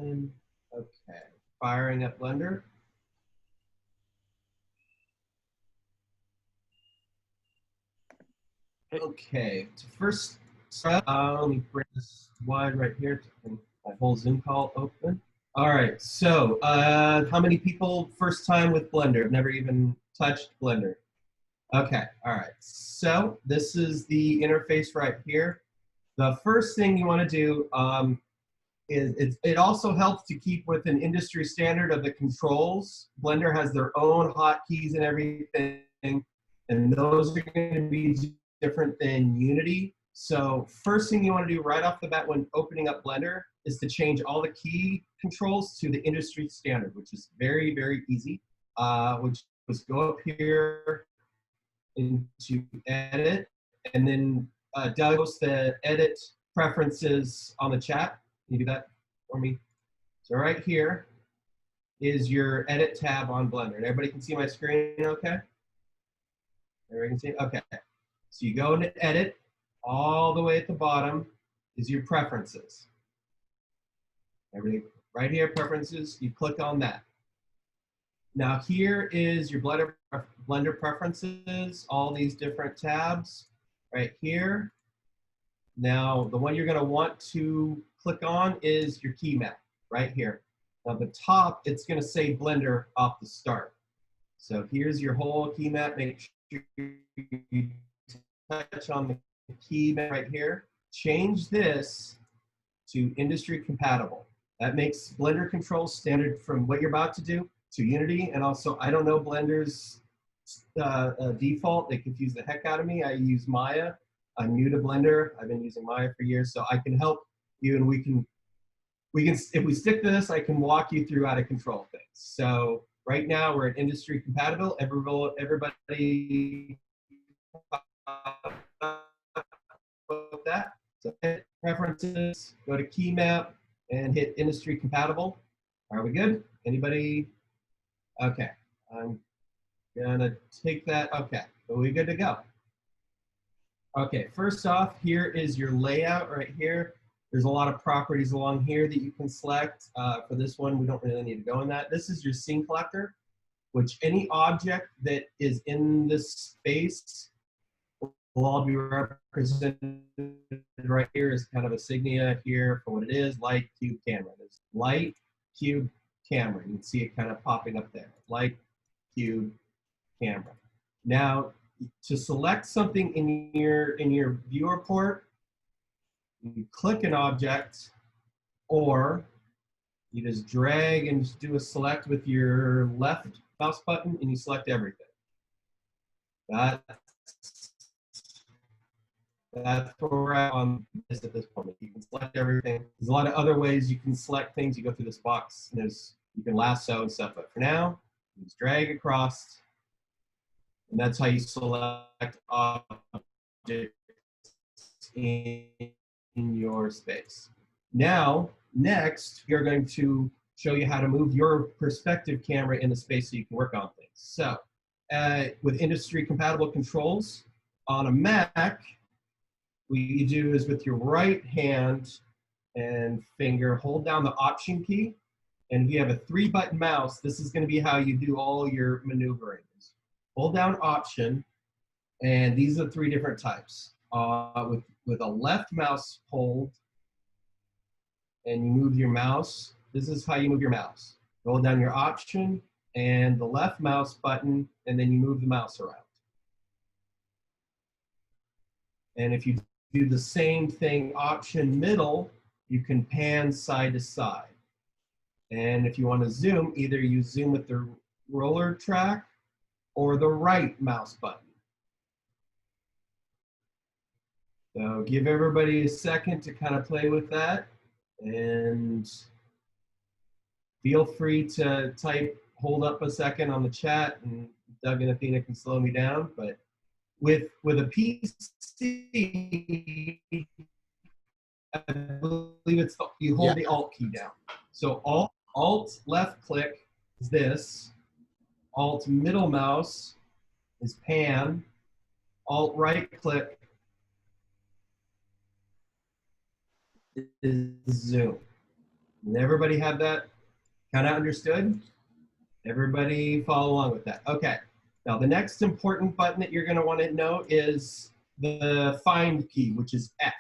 on. Okay, firing up Blender. Okay, to first start, let me bring this wide right here to my whole Zoom call open. All right, so how many people first time with Blender? Have never even touched Blender? Okay, all right. So this is the interface right here. The first thing you want to do is it also helps to keep with an industry standard of the controls. Blender has their own hotkeys and everything, and those are going to be different than Unity. So first thing you want to do right off the bat when opening up Blender is to change all the key controls to the industry standard, which is very, very easy. Which was go up here into edit, and then Doug posts the edit preferences on the chat. Can you do that for me? So right here is your edit tab on Blender. And everybody can see my screen okay? Everybody can see it? Okay. So you go into edit, all the way at the bottom is your preferences. Everything right here, preferences, you click on that. Now here is your Blender preferences, all these different tabs right here. Now the one you're going to want to click on is your key map right here. Now the top, it's going to say Blender off the start. So here's your whole key map. Make sure you touch on the key map right here. Change this to industry compatible. That makes Blender controls standard from what you're about to do to Unity. And also, I don't know Blender's default. They confuse the heck out of me. I use Maya. I'm new to Blender. I've been using Maya for years, so I can help you, and we can, if we stick to this, I can walk you through how to control things. So right now we're at industry compatible. Everybody with that. So hit preferences, go to key map, and hit industry compatible. Are we good? Anybody? Okay, I'm gonna take that. Okay, are we good to go? Okay, first off, here is your layout right here. There's a lot of properties along here that you can select. For this one, we don't really need to go in that. This is your scene collector, which any object that is in this space will all be represented right here as kind of a signia here for what it is, light, cube, camera. There's light, cube, camera. You can see it kind of popping up there. Light, cube, camera. Now, to select something in your viewer port, you click an object, or you just drag and just do a select with your left mouse button, and you select everything. That's where we're at on this at this point. You can select everything. There's a lot of other ways you can select things. You go through this box, and you can lasso and stuff. But for now, you just drag across. And that's how you select objects in your space. Now, next, we are going to show you how to move your perspective camera in the space so you can work on things. So, with industry compatible controls on a Mac, what you do is with your right hand and finger, hold down the Option key. And if you have a 3-button mouse, this is going to be how you do all your maneuvering. Hold down Option, and these are 3 different types. With a left mouse hold, and you move your mouse. This is how you move your mouse. Hold down your Option and the left mouse button, and then you move the mouse around. And if you do the same thing, Option middle, you can pan side to side. And if you want to zoom, either you zoom with the roller track or the right mouse button. So give everybody a second to kind of play with that, and feel free to type, hold up a second on the chat, and Doug and Athena can slow me down. But with a PC, I believe it's you hold the Alt key down. So Alt left click is this. Alt middle mouse is pan. Alt right click is zoom. And everybody have that kind of understood? Everybody follow along with that. Okay. Now the next important button that you're going to want to know is the find key, which is F.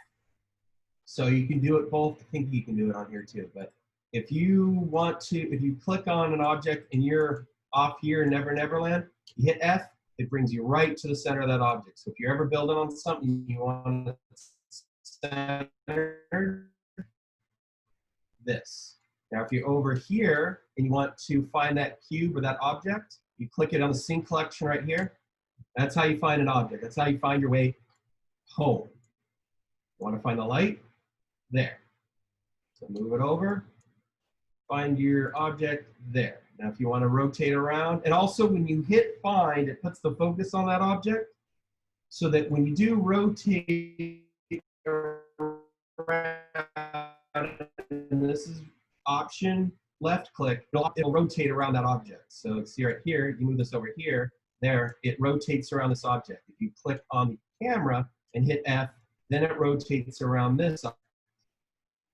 So you can do it both. I think you can do it on here too. But if you want to, if you click on an object and you're off here in Never Never Land, you hit F, it brings you right to the center of that object. So if you're ever building on something, you want to center this. Now, if you're over here and you want to find that cube or that object, you click it on the scene collection right here. That's how you find an object. That's how you find your way home. You want to find the light? There. So move it over. Find your object there. Now, if you want to rotate around, and also when you hit find, it puts the focus on that object so that when you do rotate around, and this is option left click, it'll rotate around that object. So see right here, you move this over here, there, it rotates around this object. If you click on the camera and hit F, then it rotates around this object.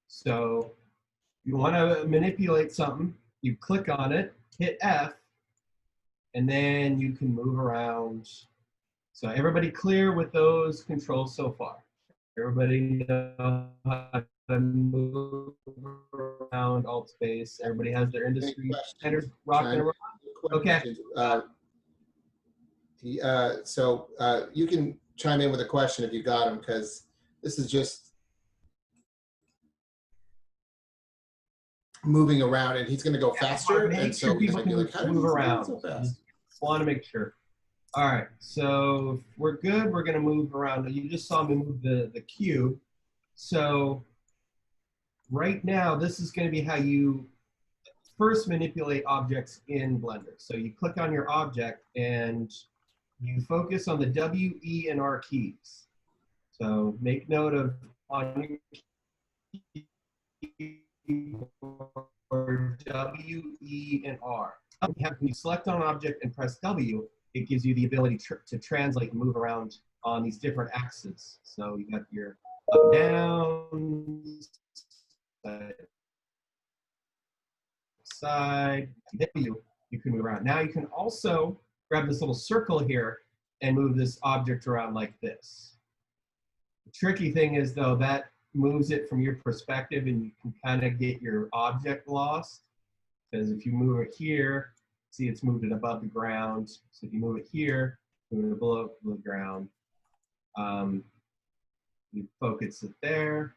So if you want to manipulate something, you click on it, hit F, and then you can move around. So everybody clear with those controls so far? Everybody know how to move around alt space. Everybody has their industry standards rocking around. Okay. So you can chime in with a question if you got them, because this is just moving around, and he's going to go faster. Make sure people can move around. Just want to make sure. All right, so if we're good, we're going to move around. You just saw me move the cube. So right now, this is going to be how you first manipulate objects in Blender. So you click on your object and you focus on the W, E, and R keys. So make note of on your or W, E, and R. When you select on an object and press W, it gives you the ability to translate and move around on these different axes. So you got your up, down, side, you can move around. Now you can also grab this little circle here and move this object around like this. The tricky thing is though, that moves it from your perspective and you can kind of get your object lost. Because if you move it here, see it's moved it above the ground. So if you move it here, move it below the ground. You focus it there.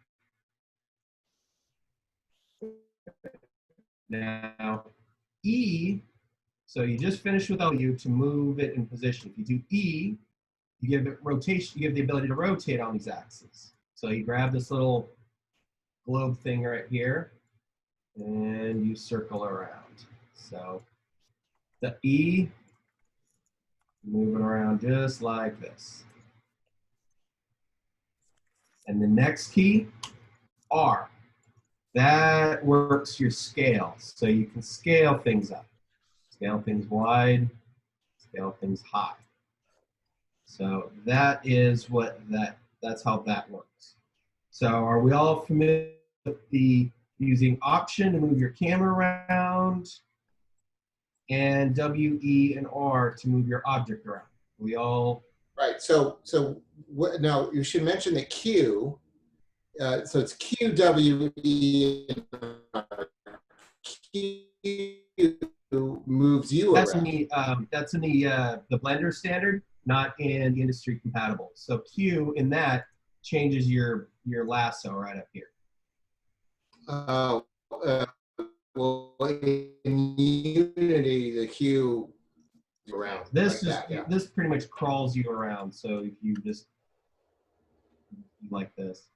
Now, E, so you just finished with W to move it in position. If you do E, you give it rotation, you give the ability to rotate on these axes. So you grab this little globe thing right here and you circle around. So the E, moving around just like this. And the next key, R. That works your scale. So you can scale things up. Scale things wide, scale things high. So that is what that's how that works. So are we all familiar with the using Option to move your camera around and W, E, and R to move your object around? We all right. So now you should mention the Q. So it's Q, W, E, and R. Q moves you that's around. That's in the Blender standard, not in the industry compatible. So Q in that changes your lasso right up here. Well, in Unity, the Q around. This like is yeah. This pretty much crawls you around. So if you just like this.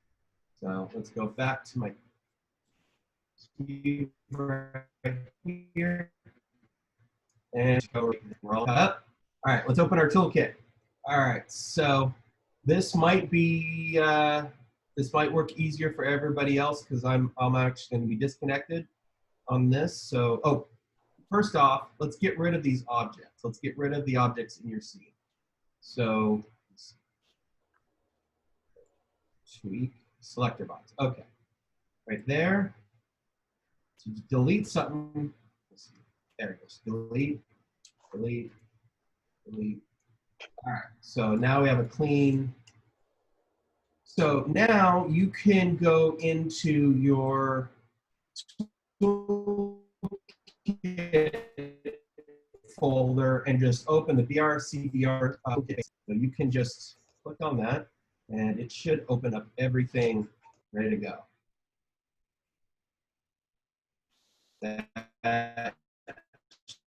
So let's go back to my cube right here. And we're all up. All right, let's open our toolkit. All right, so this might be this might work easier for everybody else because I'm actually going to be disconnected on this. So first off, let's get rid of these objects. Let's get rid of the objects in your scene. So tweak selector box. Okay, right there. to delete something, there it goes. Delete, delete, delete. All right, so now we have a clean. So now you can go into your Toolkit folder and just open the BRCvr toolkit. So you can just click on that, and it should open up everything ready to go. That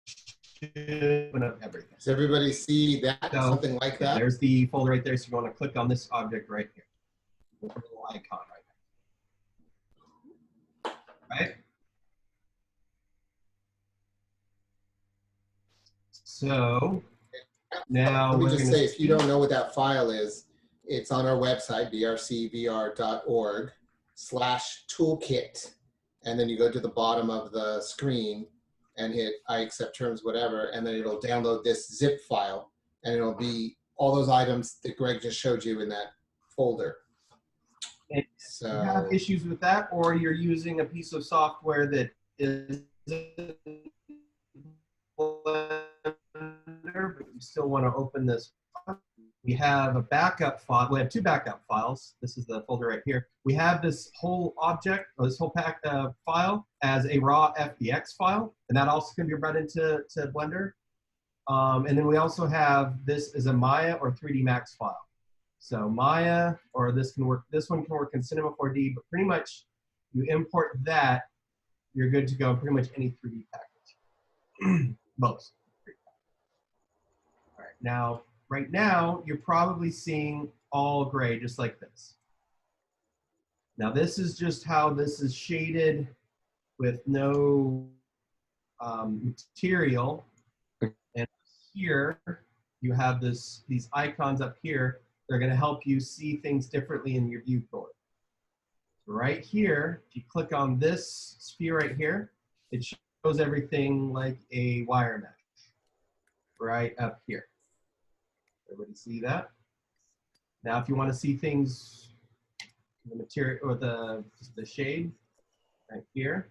should open up everything. Does everybody see that? So, something like that? There's the folder right there. So you want to click on this object right here. The little icon right there. Right? So now let me we're just going to say, if you don't know what that file is, it's on our website, brcvr.org/toolkit. And then you go to the bottom of the screen and hit I accept terms, whatever, and then it'll download this zip file, and it'll be all those items that Greg just showed you in that folder. If So you have issues with that, or you're using a piece of software that is but you still want to open this. We have a backup file. We have two backup files. This is the folder right here. We have this whole object, or this whole file as a raw FBX file, and that also can be brought into Blender. And then we also have this as a Maya or 3D Max file. So Maya, or this can work. This one can work in Cinema 4D, but pretty much you import that, you're good to go in pretty much any 3D package. Most. All right, now, right now, you're probably seeing all gray, just like this. Now, this is just how this is shaded with no material. And here, you have these icons up here. They're going to help you see things differently in your viewport. Right here, if you click on this sphere right here, it shows everything like a wire mesh right up here. Everybody see that? Now, if you want to see things, the material or the shade right here.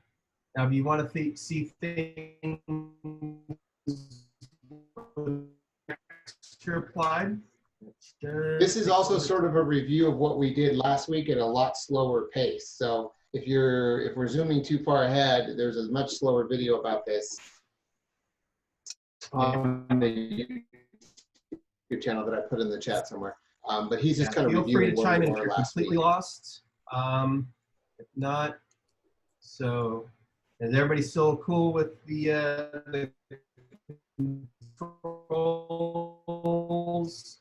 Now, if you want to see things texture applied. this is also sort of a review of what we did last week at a lot slower pace. So if we're zooming too far ahead, there's a much slower video about this on the YouTube channel that I put in the chat somewhere. But he's just kind of feel free reviewing to what chime we in if were you're last completely week. lost. If not, so is everybody still cool with the controls,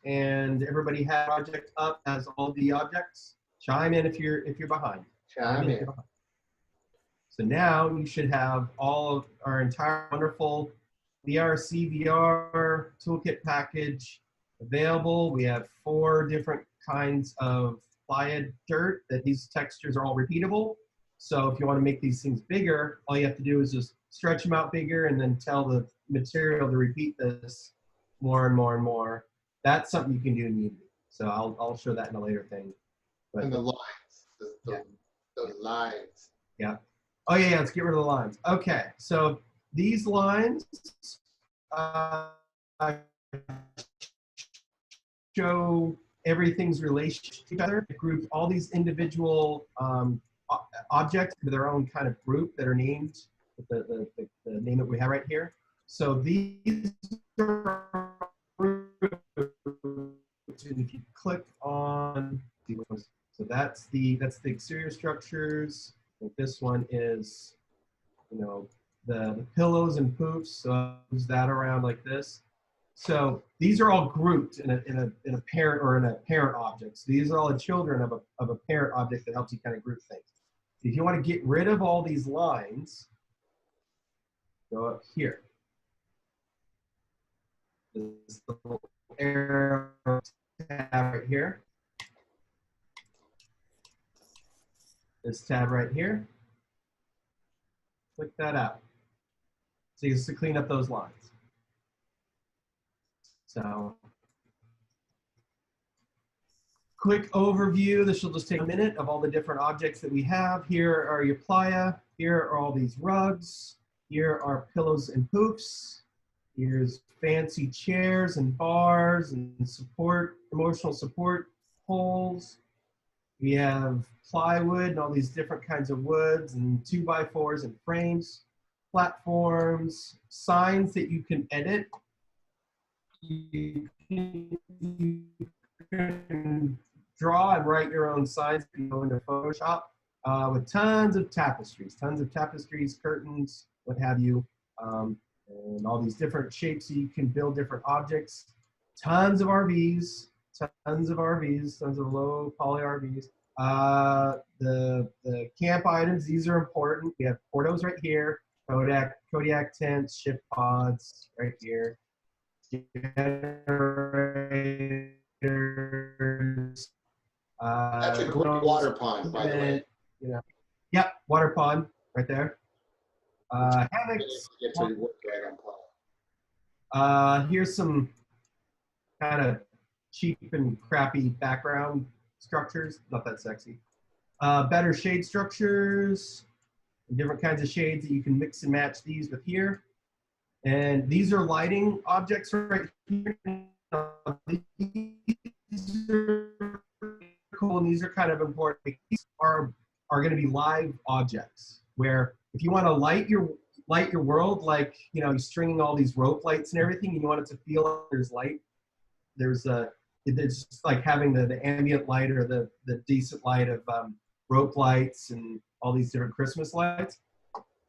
and everybody had project up as all the objects? Chime in if you're behind. Chime in. So now you should have all of our entire wonderful BRCvr toolkit package available. We have 4 different kinds of playa dirt that these textures are all repeatable. So if you want to make these things bigger, all you have to do is just stretch them out bigger and then tell the material to repeat this more and more and more. That's something you can do in Unity. So I'll show that in a later thing. But And the lines, those lines. Yeah. Oh yeah, let's get rid of the lines. Okay, so these lines show everything's relationship to each other. It groups all these individual objects into their own kind of group that are named with the name that we have right here. So these are groups, and if you click on, so that's the exterior structures. Like this one is, you know, the pillows and poofs. So I use that around like this. So these are all grouped in a parent or in a parent object. So these are all the children of a parent object that helps you kind of group things. If you want to get rid of all these lines, go up here. This little arrow tab right here. This tab right here. Click that out. So you just clean up those lines. So quick overview. This will just take a minute of all the different objects that we have. Here are your playa. Here are all these rugs. Here are pillows and poofs. Here's fancy chairs and bars and support, emotional support poles. We have plywood and all these different kinds of woods and 2x4s and frames, platforms, signs that you can edit. You can draw and write your own signs if you go into Photoshop with tons of tapestries, curtains, what have you, and all these different shapes so you can build different objects. Tons of RVs, tons of low poly RVs. The camp items, these are important. We have portos right here, Kodiak tents, ship pods right here. Generators. That's a great water pond, by the way. Yeah. Yep, water pond right there. Hammocks. Get to work right on pond. Here's some kind of cheap and crappy background structures. Not that sexy. Better shade structures. Different kinds of shades that you can mix and match these with here. And these are lighting objects right here. These are cool, and these are kind of important. These are going to be live objects where if you want to light your world, like, you know, you're stringing all these rope lights and everything, and you want it to feel like there's light. It's just like having the ambient light or the decent light of rope lights and all these different Christmas lights.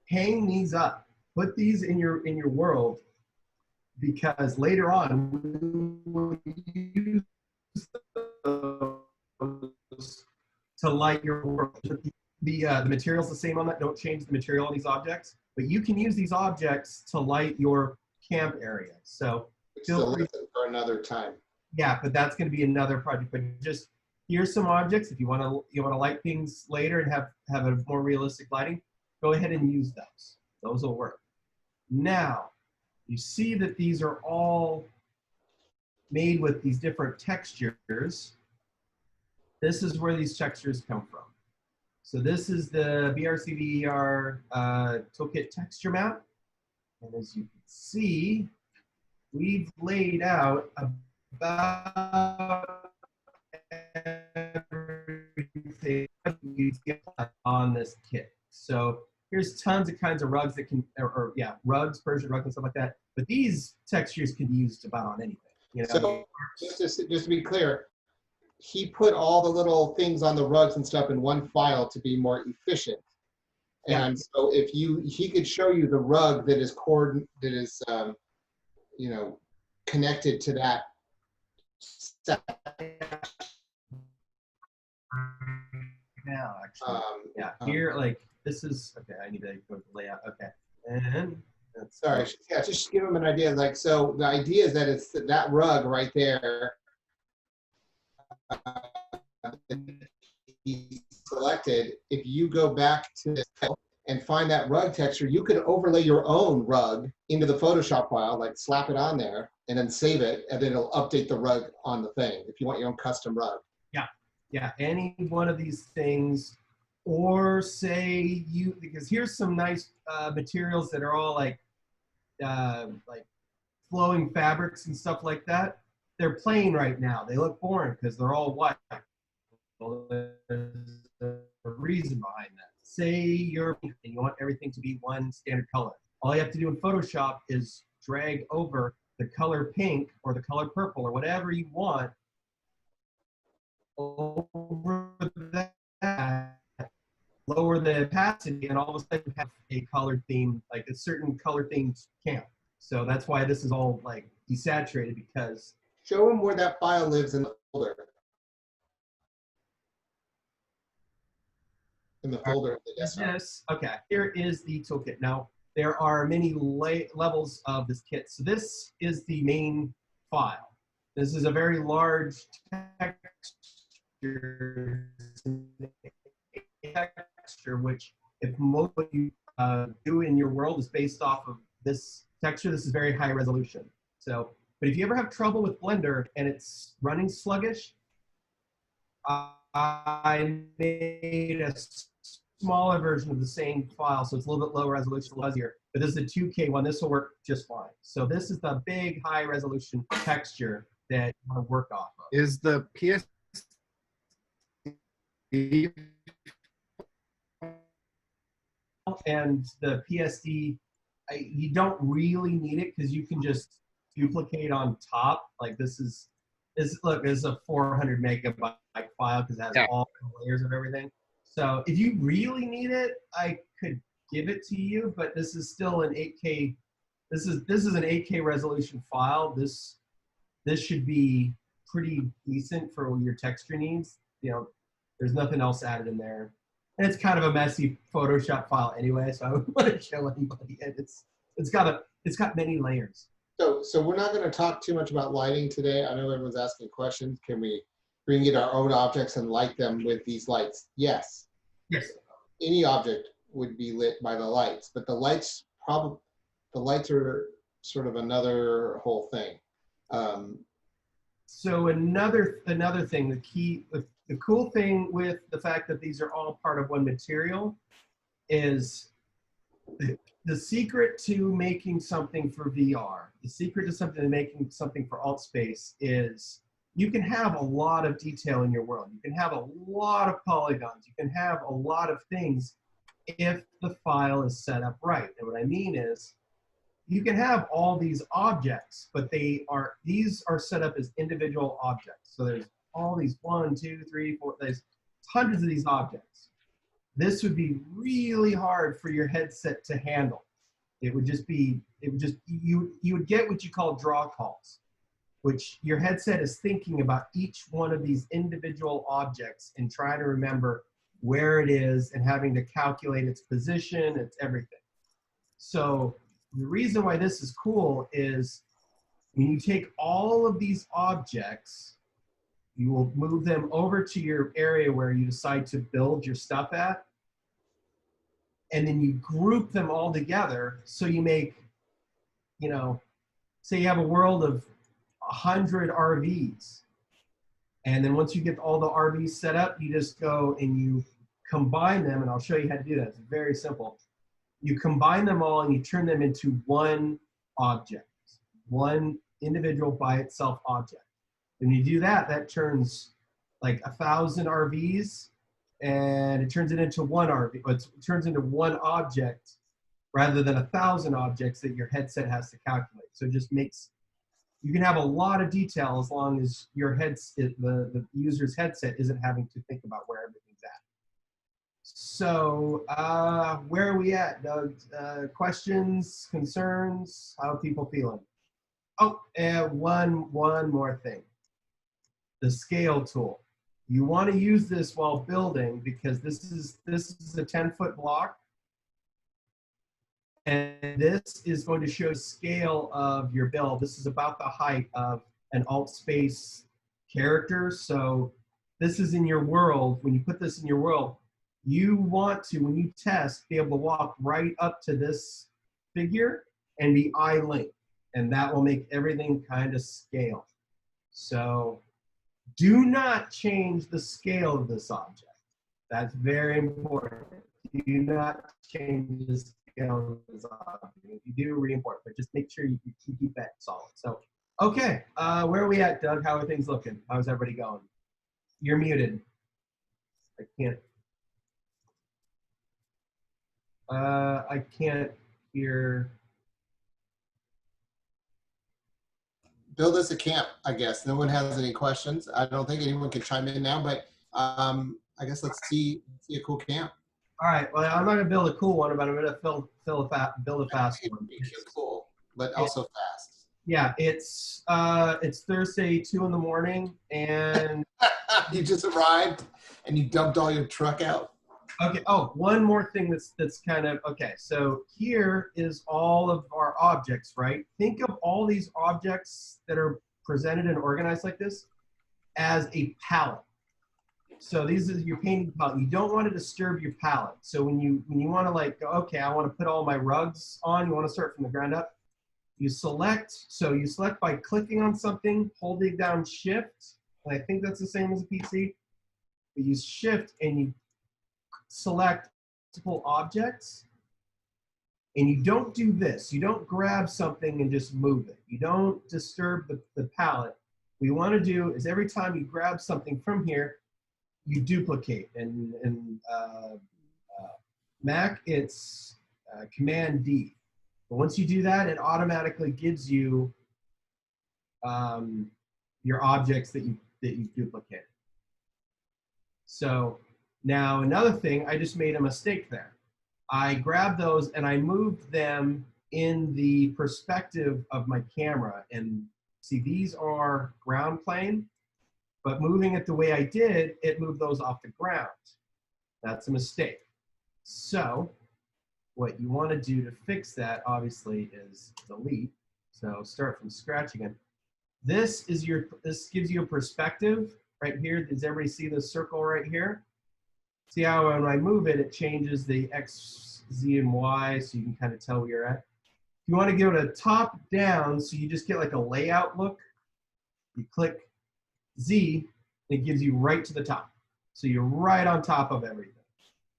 Hang these up. Put these in your world, because later on we will use those to light your world. The material's the same on that. Don't change the material on these objects, but you can use these objects to light your camp area. So feel free for another time. Yeah, but that's going to be another project. But just here's some objects. If you want to light things later and have a more realistic lighting, go ahead and use those. Those will work. Now, you see that these are all made with these different textures. This is where these textures come from. So this is the BRCvr Toolkit texture map. And as you can see, we've laid out about everything you get on this kit. So here's tons of kinds of rugs that can, rugs, Persian rugs and stuff like that. But these textures can be used about on anything. You know? So just to be clear, he put all the little things on the rugs and stuff in one file to be more efficient. And so if he could show you the rug that is connected to that set. Now, actually, here, like, this is, okay, I need to go to the layout, okay. And that's, sorry, just give him an idea. Like, so the idea is that it's that rug right there he selected. If you go back to this and find that rug texture, you could overlay your own rug into the Photoshop file, like slap it on there and then save it, and then it'll update the rug on the thing if you want your own custom rug. Yeah, any one of these things, or say because here's some nice materials that are all like flowing fabrics and stuff like that. They're plain right now. They look boring because they're all white. Well, there's a reason behind that. Say you're pink and you want everything to be one standard color. All you have to do in Photoshop is drag over the color pink or the color purple or whatever you want over that, lower the opacity, and all of a sudden you have a color theme, like a certain color themed camp. So that's why this is all like desaturated, because. Show him where that file lives in the folder. In the folder of the desktop. Yes. Okay. Here is the toolkit. Now there are many levels of this kit. So this is the main file. This is a very large texture, which if most of what you do in your world is based off of this texture, this is very high resolution. So, but if you ever have trouble with Blender and it's running sluggish, I made a smaller version of the same file, so it's a little bit lower resolution, fuzzier. But this is a 2K one. This will work just fine. So this is the big high resolution texture that you want to work off of. Is the PSD And the PSD, you don't really need it because you can just duplicate on top. Like this is a 400 megabyte file because it has all the layers of everything. So if you really need it, I could give it to you, but this is still an 8K. This is an 8K resolution file. This should be pretty decent for your texture needs. You know, there's nothing else added in there. And it's kind of a messy Photoshop file anyway, so I wouldn't want to show anybody it. It's got many layers. So we're not going to talk too much about lighting today. I know everyone's asking questions. Can we bring in our own objects and light them with these lights? Yes. Yes. Any object would be lit by the lights, but the lights are sort of another whole thing. So another thing, the cool thing with the fact that these are all part of one material is the secret to making something for VR, the secret to making something for alt space is you can have a lot of detail in your world. You can have a lot of polygons. You can have a lot of things if the file is set up right. And what I mean is you can have all these objects, but these are set up as individual objects. So there's all these 1, 2, 3, 4, there's hundreds of these objects. This would be really hard for your headset to handle. You would get what you call draw calls, which your headset is thinking about each one of these individual objects and trying to remember where it is and having to calculate its position, its everything. So the reason why this is cool is when you take all of these objects, you will move them over to your area where you decide to build your stuff at, and then you group them all together. So you make, say you have a world of 100 RVs. And then once you get all the RVs set up, you just go and you combine them, and I'll show you how to do that. It's very simple. You combine them all and you turn them into one object, one individual by itself object. When you do that, that turns like 1,000 RVs, and it turns it into one RV. It turns into one object rather than 1,000 objects that your headset has to calculate. So it just makes, you can have a lot of detail as long as your the user's headset isn't having to think about where everything's at. So where are we at, Doug? Questions, concerns, how are people feeling? Oh, and one more thing. The scale tool. You want to use this while building because this is a 10-foot block. And this is going to show scale of your build. This is about the height of an alt space character. So this is in your world. When you put this in your world, you want to, when you test, be able to walk right up to this figure and be eye length. And that will make everything kind of scale. So do not change the scale of this object. That's very important. Do not change the scale of this object. If you do, re-import, but just make sure you keep that solid. So, okay, where are we at, Doug? How are things looking? How's everybody going? You're muted. I can't hear. Build us a camp, I guess. No one has any questions. I don't think anyone can chime in now, but I guess let's see a cool camp. All right. Well, I'm not gonna build a cool one, but I'm gonna build a fast one. Cool, but also fast. Yeah, it's Thursday, 2 in the morning, and you just arrived and you dumped all your truck out. Okay. Oh, one more thing that's kind of okay. So here is all of our objects, right? Think of all these objects that are presented and organized like this as a palette. So these is your painting palette. You don't want to disturb your palette. So when you want to like go, okay, I want to put all my rugs on. You want to start from the ground up. You select. So you select by clicking on something, holding down Shift, and I think that's the same as a PC. you use Shift and you select multiple objects. And you don't do this. You don't grab something and just move it. You don't disturb the palette. What you want to do is every time you grab something from here, you duplicate. And Mac, it's Command D. But once you do that, it automatically gives you your objects that you duplicated. So now another thing, I just made a mistake there. I grabbed those and I moved them in the perspective of my camera. And see, these are ground plane, but moving it the way I did, it moved those off the ground. That's a mistake. So what you want to do to fix that, obviously, is delete. So start from scratch again. This gives you a perspective right here. Does everybody see this circle right here? See how when I move it, it changes the X, Z, and Y, so you can kind of tell where you're at. If you want to go to top down, so you just get like a layout look, you click Z, and it gives you right to the top. So you're right on top of everything.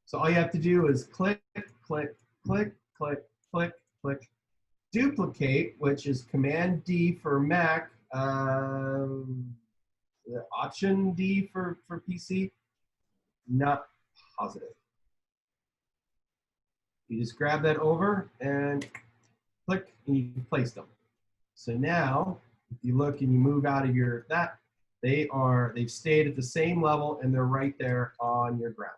So all you have to do is click, click, click, click, click, click, duplicate, which is Command D for Mac, Option D for PC, not positive. You just grab that over and click and you place them. So now, if you look and you move out of they've stayed at the same level and they're right there on your ground.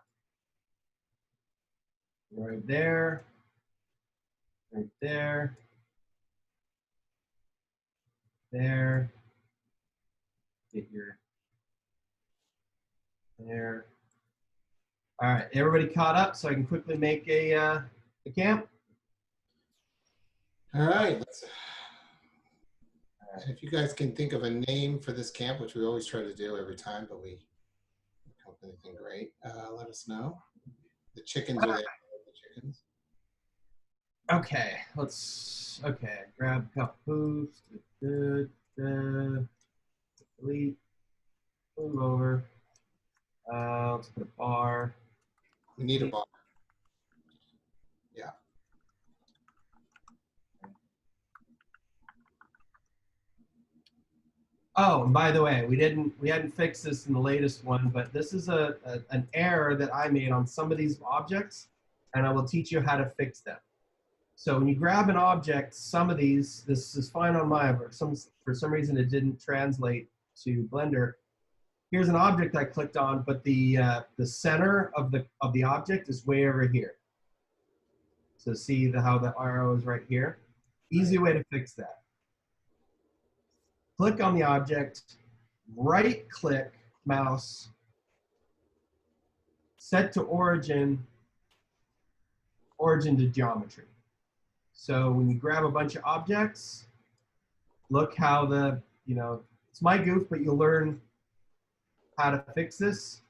Right there, right there, there, get your, there. All right, everybody caught up so I can quickly make a camp? All right. If you guys can think of a name for this camp, which we always try to do every time, but we don't come up with anything great, let us know. The chickens are there. The chickens. Okay, grab a couple hooves, delete, move over. Let's put a bar. We need a bar. Yeah. Oh, and by the way, we hadn't fixed this in the latest one, but this is an error that I made on some of these objects, and I will teach you how to fix them. So when you grab an object, some of these, this is fine on my, for some reason it didn't translate to Blender. Here's an object I clicked on, but the center of the object is way over here. So see how the arrow is right here? Easy way to fix that. Click on the object, right click, mouse, set to origin to geometry. So when you grab a bunch of objects, look how it's my goof, but you'll learn how to fix this.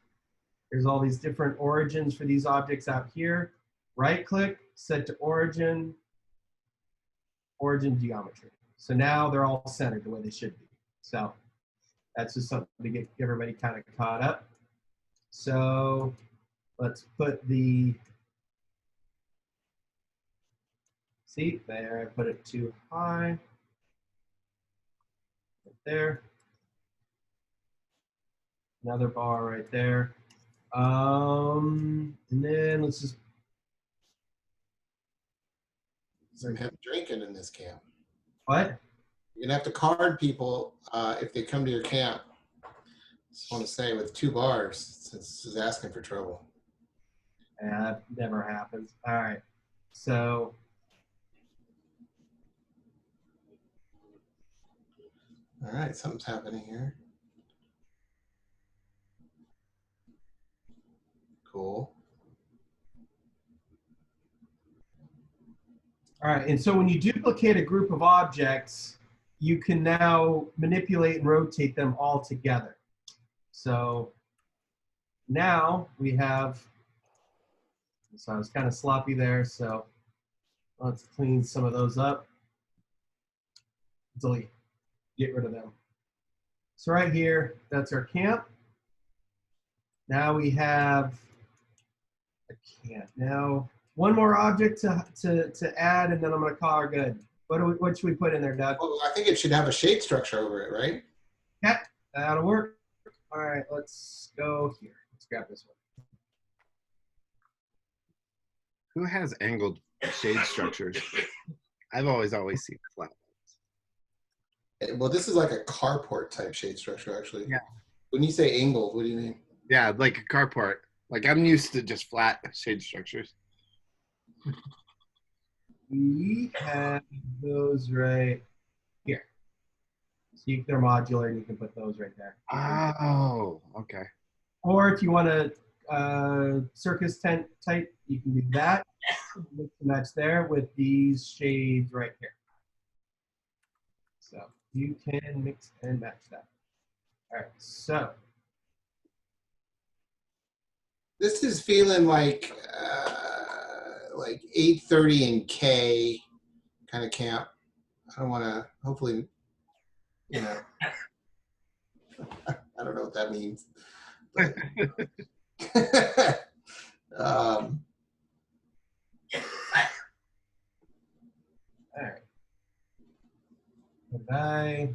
There's all these different origins for these objects out here. Right click, set to origin geometry. So now they're all centered the way they should be. So that's just something to get everybody kind of caught up. So let's put see there, I put it too high. Right there. Another bar right there. And then let's just. Some heavy drinking in this camp. What? You're gonna have to card people if they come to your camp. Just want to say with 2 bars, since this is asking for trouble. Yeah, that never happens. All right, so. All right, something's happening here. Cool. All right, and so when you duplicate a group of objects, you can now manipulate and rotate them all together. So now we have, so I was kind of sloppy there, so let's clean some of those up. Delete, get rid of them. So right here, that's our camp. Now we have, I can't now, one more object to add, and then I'm gonna call her good. What should we put in there, Doug? Well, I think it should have a shade structure over it, right? Yeah, that'll work. All right, let's go here. Let's grab this one. Who has angled shade structures? I've always seen flat. Well, this is like a carport type shade structure, actually. Yeah. When you say angled, what do you mean? Yeah, like a carport. Like I'm used to just flat shade structures. We have those right here. So they're modular, and you can put those right there. Oh, okay. Or if you want a circus tent type, you can do that. Mix and match there with these shades right here. So you can mix and match that. All right, so. This is feeling like 8:30 in K kind of camp. I don't want to, hopefully, you know, I don't know what that means. But, All right.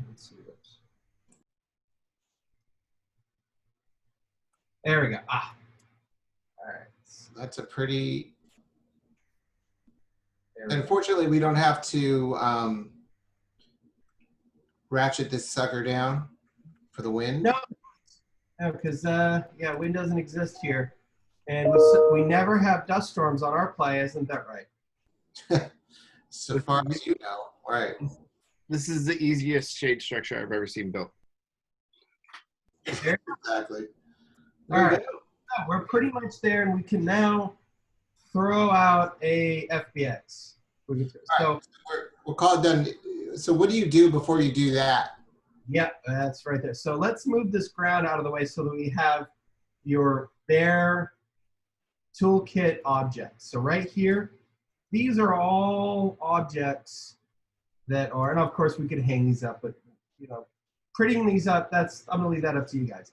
Let's see what. There we go. Ah. All right. that's a pretty, unfortunately, we don't have to ratchet this sucker down for the wind. No, because yeah, wind doesn't exist here, and we never have dust storms on our play, isn't that right? So far as you know, right? This is the easiest shade structure I've ever seen built. Exactly. All right, so we're pretty much there, and we can now throw out a FBX. So right. We'll call it done. So what do you do before you do that? yeah, that's right there. So let's move this ground out of the way so that we have your bare toolkit objects. So right here, these are all objects that are, and of course we could hang these up, but you know, prettying these up, I'm gonna leave that up to you guys.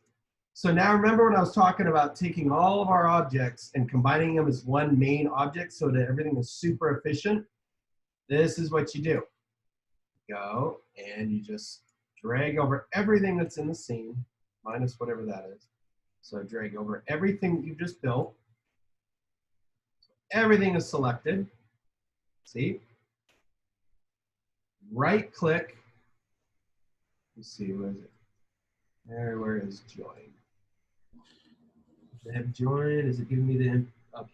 So now remember when I was talking about taking all of our objects and combining them as one main object so that everything is super efficient? This is what you do. Go and you just drag over everything that's in the scene, minus whatever that is. So drag over everything that you just built. Everything is selected. See? Right click. Let's see, where is it? There, where is join? Does it have join? Is it giving me the, okay.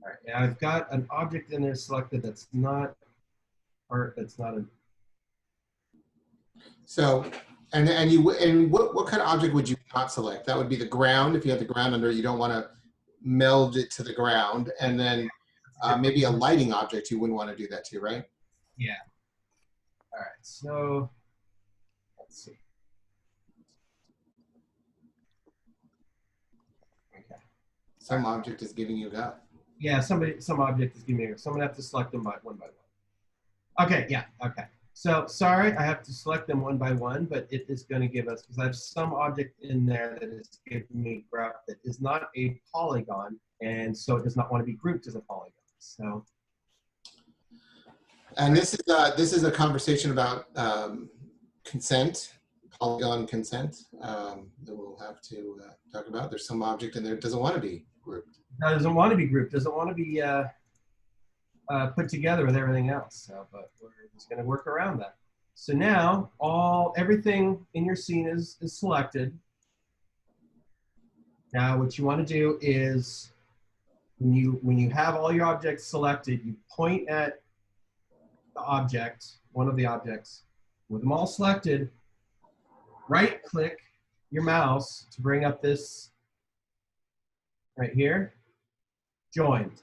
All right, now I've got an object in there selected that's not, or that's not a. So, and what kind of object would you not select? That would be the ground. If you have the ground under it, you don't want to meld it to the ground. And then maybe a lighting object, you wouldn't want to do that too, right? Yeah. All right, so let's see. Okay. Some object is giving you go. Yeah, some object is giving me, so I'm gonna have to select them one by one. Okay, yeah, okay. So sorry, I have to select them one by one, but it is gonna give us, because I have some object in there that is giving me a graph that is not a polygon, and so it does not want to be grouped as a polygon. So. And this is a conversation about consent, polygon consent, that we'll have to talk about. There's some object in there that doesn't want to be grouped. Doesn't want to be grouped, doesn't want to be put together with everything else. So, but we're just going to work around that. So now everything in your scene is selected. Now what you want to do is when you have all your objects selected, you point at the object, one of the objects, with them all selected, right click your mouse to bring up this right here, joined,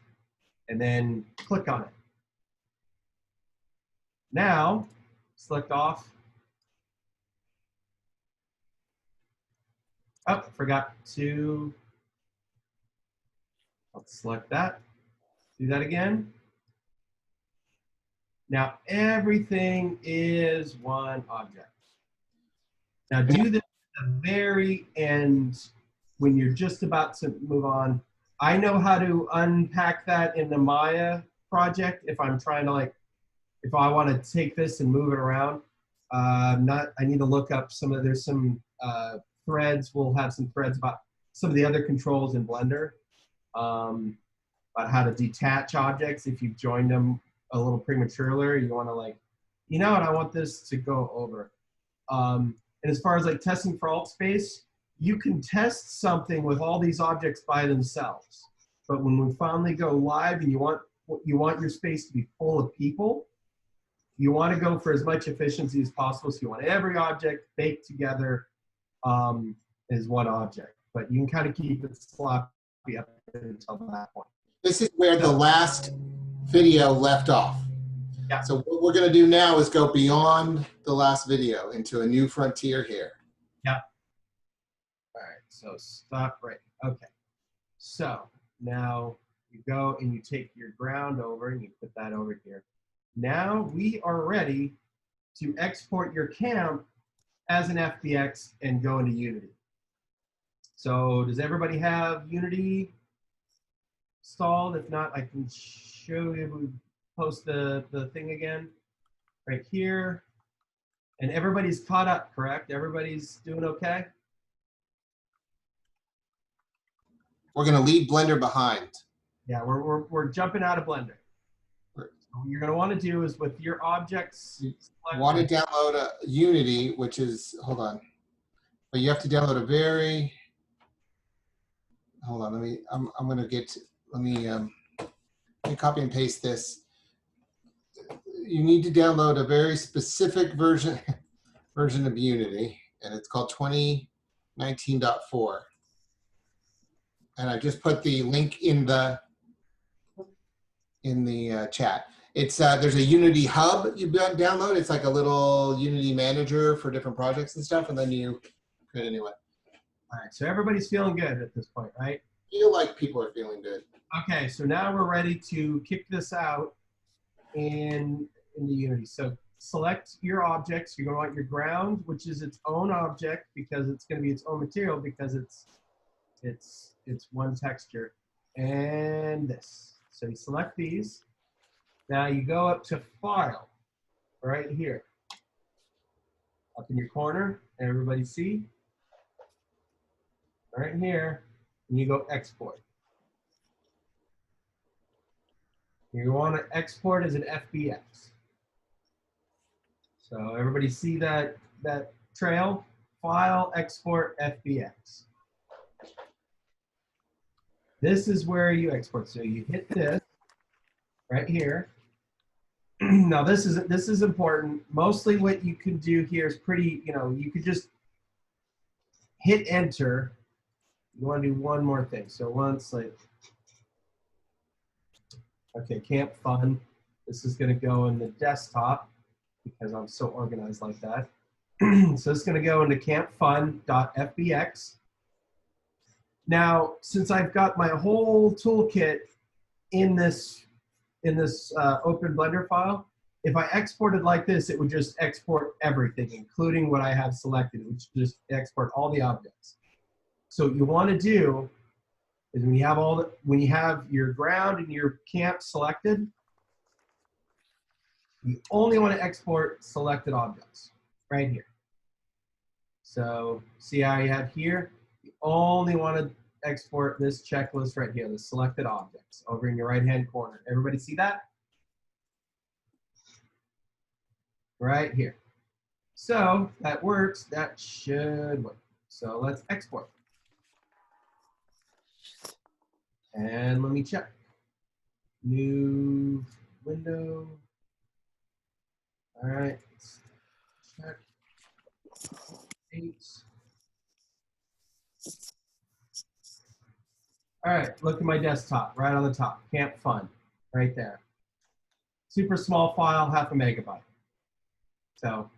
and then click on it. Now, select off. Oh, forgot to, let's select that. Do that again. Now everything is one object. Now do this at the very end when you're just about to move on. I know how to unpack that in the Maya project if I'm trying to like, if I want to take this and move it around. I need to look up there's some threads. We'll have some threads about some of the other controls in Blender, about how to detach objects if you've joined them a little prematurely. You want to like, you know what, I want this to go over. And as far as like testing for alt space, you can test something with all these objects by themselves. But when we finally go live and you want your space to be full of people, you want to go for as much efficiency as possible. So you want every object baked together as one object. But you can kind of keep it sloppy up until that point. This is where the last video left off. Yeah. So what we're going to do now is go beyond the last video into a new frontier here. Yeah. All right, so stop right. Okay. So now you go and you take your ground over and you put that over here. Now we are ready to export your camp as an FBX and go into Unity. So does everybody have Unity installed? If not, I can show you, post the thing again right here. And everybody's caught up, correct? Everybody's doing okay? We're going to leave Blender behind. Yeah, we're jumping out of Blender. Right. So what you're going to want to do is with your objects, You want to download a Unity, which is, hold on, but you have to download a very, hold on, I'm going to get, let me copy and paste this. You need to download a very specific version of Unity, and it's called 2019.4. And I just put the link in the chat. It's there's a Unity hub you download. It's like a little Unity manager for different projects and stuff, and then you create anyway. All right, so everybody's feeling good at this point, right? Feel like people are feeling good. Okay, so now we're ready to kick this out in the Unity. So select your objects. You're going to want your ground, which is its own object because it's going to be its own material because it's one texture, and this. So you select these. Now you go up to File, right here, up in your corner. Everybody see? Right here, and you go Export. You want to export as an FBX. So everybody see that trail? File, Export, FBX. This is where you export. So you hit this right here. Now this is important. Mostly what you can do here is pretty, you could just hit enter. You want to do one more thing. So once like, okay, Camp Fun. This is going to go in the desktop because I'm so organized like that. So it's going to go into campfun.fbx. Now, since I've got my whole toolkit in this open Blender file, if I exported like this, it would just export everything, including what I have selected. It would just export all the objects. So what you want to do is when you have your ground and your camp selected, you only want to export selected objects right here. So see how you have here? You only want to export this checklist right here, the selected objects over in your right-hand corner. Everybody see that? Right here. So that works. That should work. So let's export. And let me check. New window. All right. Let's check. 8. All right. Look at my desktop right on the top. Camp Fun right there. Super small file, 0.5 MB. So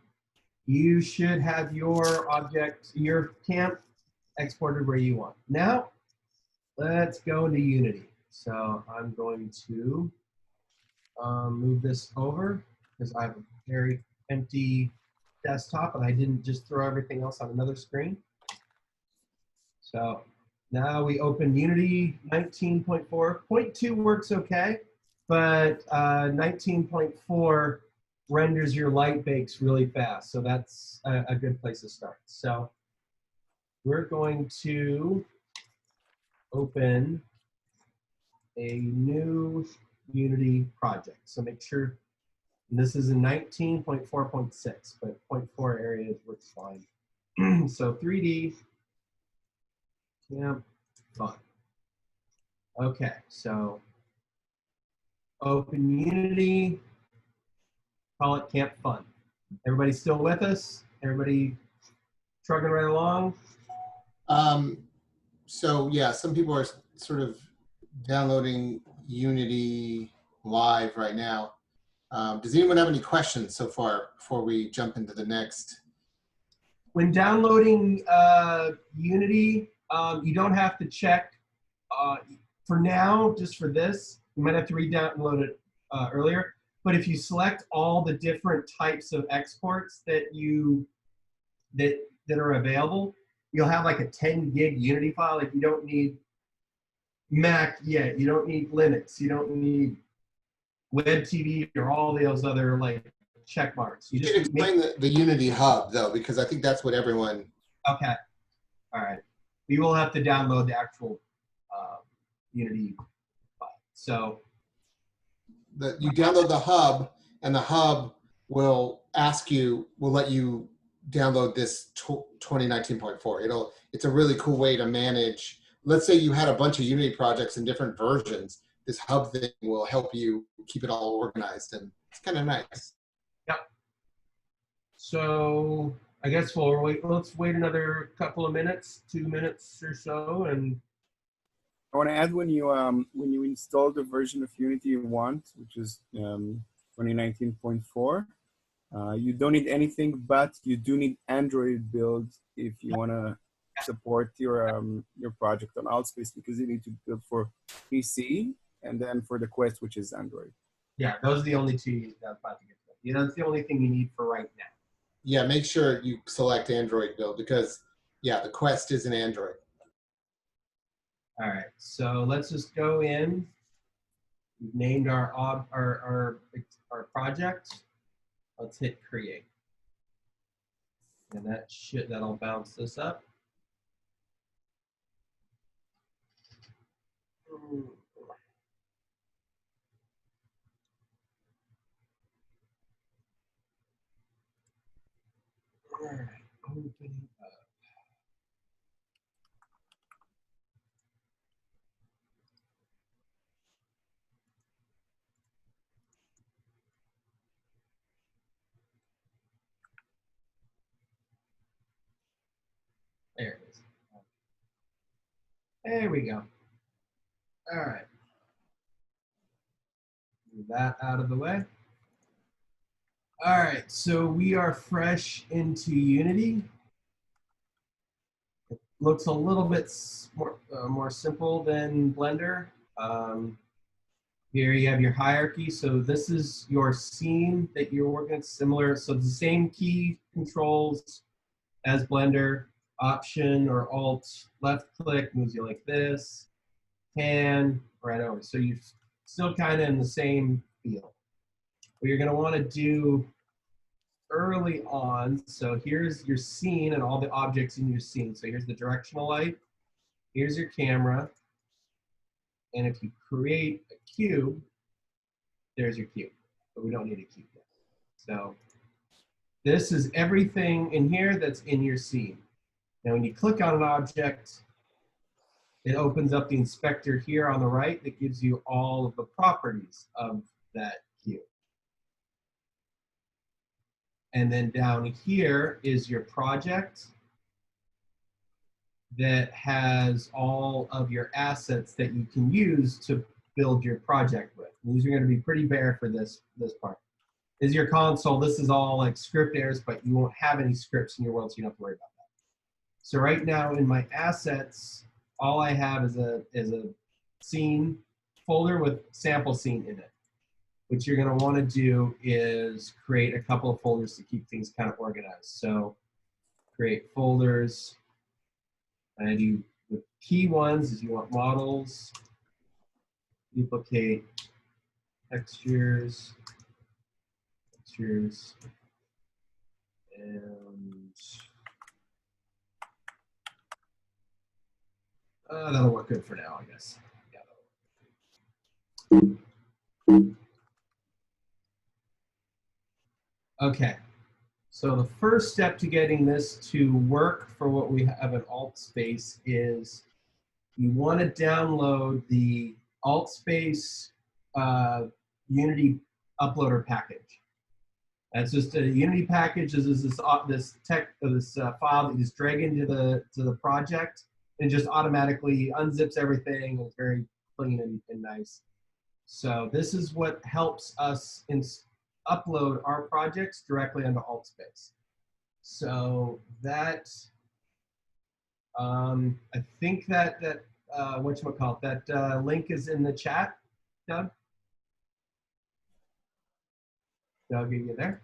you should have your object, your camp exported where you want. Now, let's go into Unity. So I'm going to move this over because I have a very empty desktop and I didn't just throw everything else on another screen. So Now we open Unity 19.4. 0.2 works okay, but 19.4 renders your light bakes really fast. So that's a good place to start. So we're going to open a new Unity project. So make sure, and this is in 19.4.6, but 0.4 areas works fine. So 3D, yeah, fun. Okay, so open Unity, call it Camp Fun. Everybody still with us? Everybody trucking right along? So yeah, some people are sort of downloading Unity live right now. Does anyone have any questions so far before we jump into the next? When downloading Unity, you don't have to check. For now, just for this, you might have to re-download it earlier. But if you select all the different types of exports that that are available, you'll have like a 10 gig Unity file. Like you don't need Mac yet. You don't need Linux. You don't need Web TV or all those other like check marks. You You can just explain the Unity Hub though, because I think that's what everyone. Okay. All right. We will have to download the actual Unity file. So You download the Hub, and the Hub will let you download this 2019.4. It's a really cool way to manage. Let's say you had a bunch of Unity projects in different versions. This Hub thing will help you keep it all organized, and it's kind of nice. Yep. So I guess let's wait another couple of minutes, 2 minutes or so, and I want to add when you install the version of Unity you want, which is 2019.4, you don't need anything, but you do need Android build if you want to support your project on Altspace, because you need to build for PC and then for the Quest, which is Android. yeah, those are the only two that's about to get to. You know, that's the only thing you need for right now. Yeah, make sure you select Android build because yeah, the Quest is an Android. All right, so let's just go in. We've named our project. Let's hit create. And that'll bounce this up. All right, opening up. There it is. There we go. All right. Move that out of the way. All right, so we are fresh into Unity. It looks a little bit more simple than Blender. Here you have your hierarchy. So this is your scene that you're working with, similar. So the same key controls as Blender. Option or Alt left click moves you like this. Pan right over. So you're still kind of in the same feel. What you're going to want to do early on, so here's your scene and all the objects in your scene. So here's the directional light. Here's your camera. And if you create a cube, there's your cube. But we don't need a cube yet. So this is everything in here that's in your scene. Now, when you click on an object, it opens up the inspector here on the right that gives you all of the properties of that cube. And then down here is your project that has all of your assets that you can use to build your project with. And these are going to be pretty bare for this part. This is your console. This is all like script errors, but you won't have any scripts in your world, so you don't have to worry about that. So right now in my assets, all I have is a scene folder with sample scene in it. What you're going to want to do is create a couple of folders to keep things kind of organized. So create folders, and you the key ones is you want models, duplicate, textures, and that'll work good for now, I guess. Yeah. Okay. So the first step to getting this to work for what we have in AltSpace is you want to download the AltSpace Unity uploader package. That's just a Unity package. This is this file that you just drag into the project and just automatically unzips everything. It's very clean and nice. So this is what helps us upload our projects directly onto AltSpace. So that I think that whatchamacallit, that link is in the chat, Doug. Doug, are you there?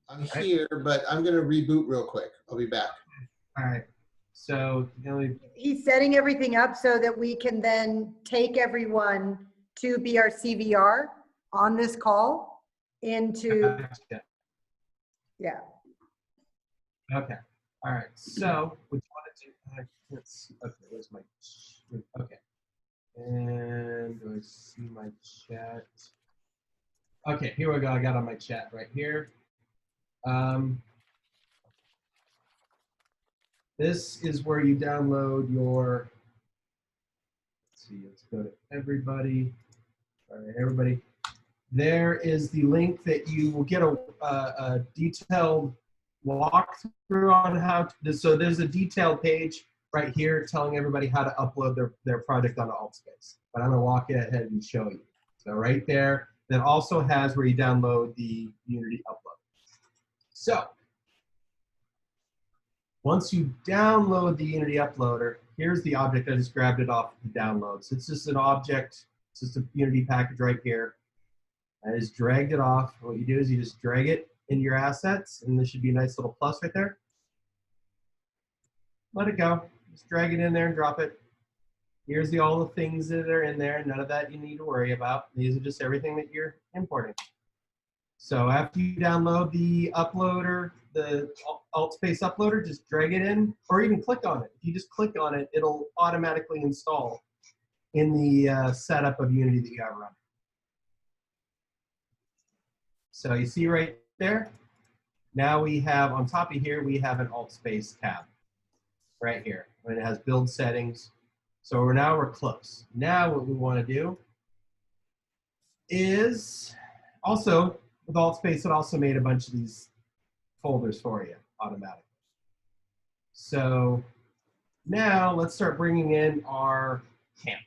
I'm here, but I'm going to reboot real quick. I'll be back. All right. So he's setting everything up so that we can then take everyone to BRCvr on this call into, yeah. Okay. All right. So what you want to do? Let's see. Okay. Where's my? Okay. And do I see my chat? Okay. Here we go. I got on my chat right here. This is where you download your. Let's see. Let's go to everybody. All right, everybody. There is the link that you will get a detailed walkthrough on how to. So there's a detailed page right here telling everybody how to upload their project onto AltSpace. But I'm going to walk ahead and show you. So right there, that also has where you download the Unity upload. So once you download the Unity uploader, here's the object. I just grabbed it off the downloads. It's just an object. It's just a Unity package right here. I just dragged it off. What you do is you just drag it into your assets, and there should be a nice little plus right there. Let it go. Just drag it in there and drop it. Here's all the things that are in there. None of that you need to worry about. These are just everything that you're importing. So after you download the uploader, the AltSpace uploader, just drag it in, or even click on it. If you just click on it, it'll automatically install in the setup of Unity that you have running. So you see right there, now we have, on top of here, we have an AltSpace tab right here, and it has build settings. So we're close. Now what we want to do is also, with AltSpace, it also made a bunch of these folders for you automatically. So now let's start bringing in our camp.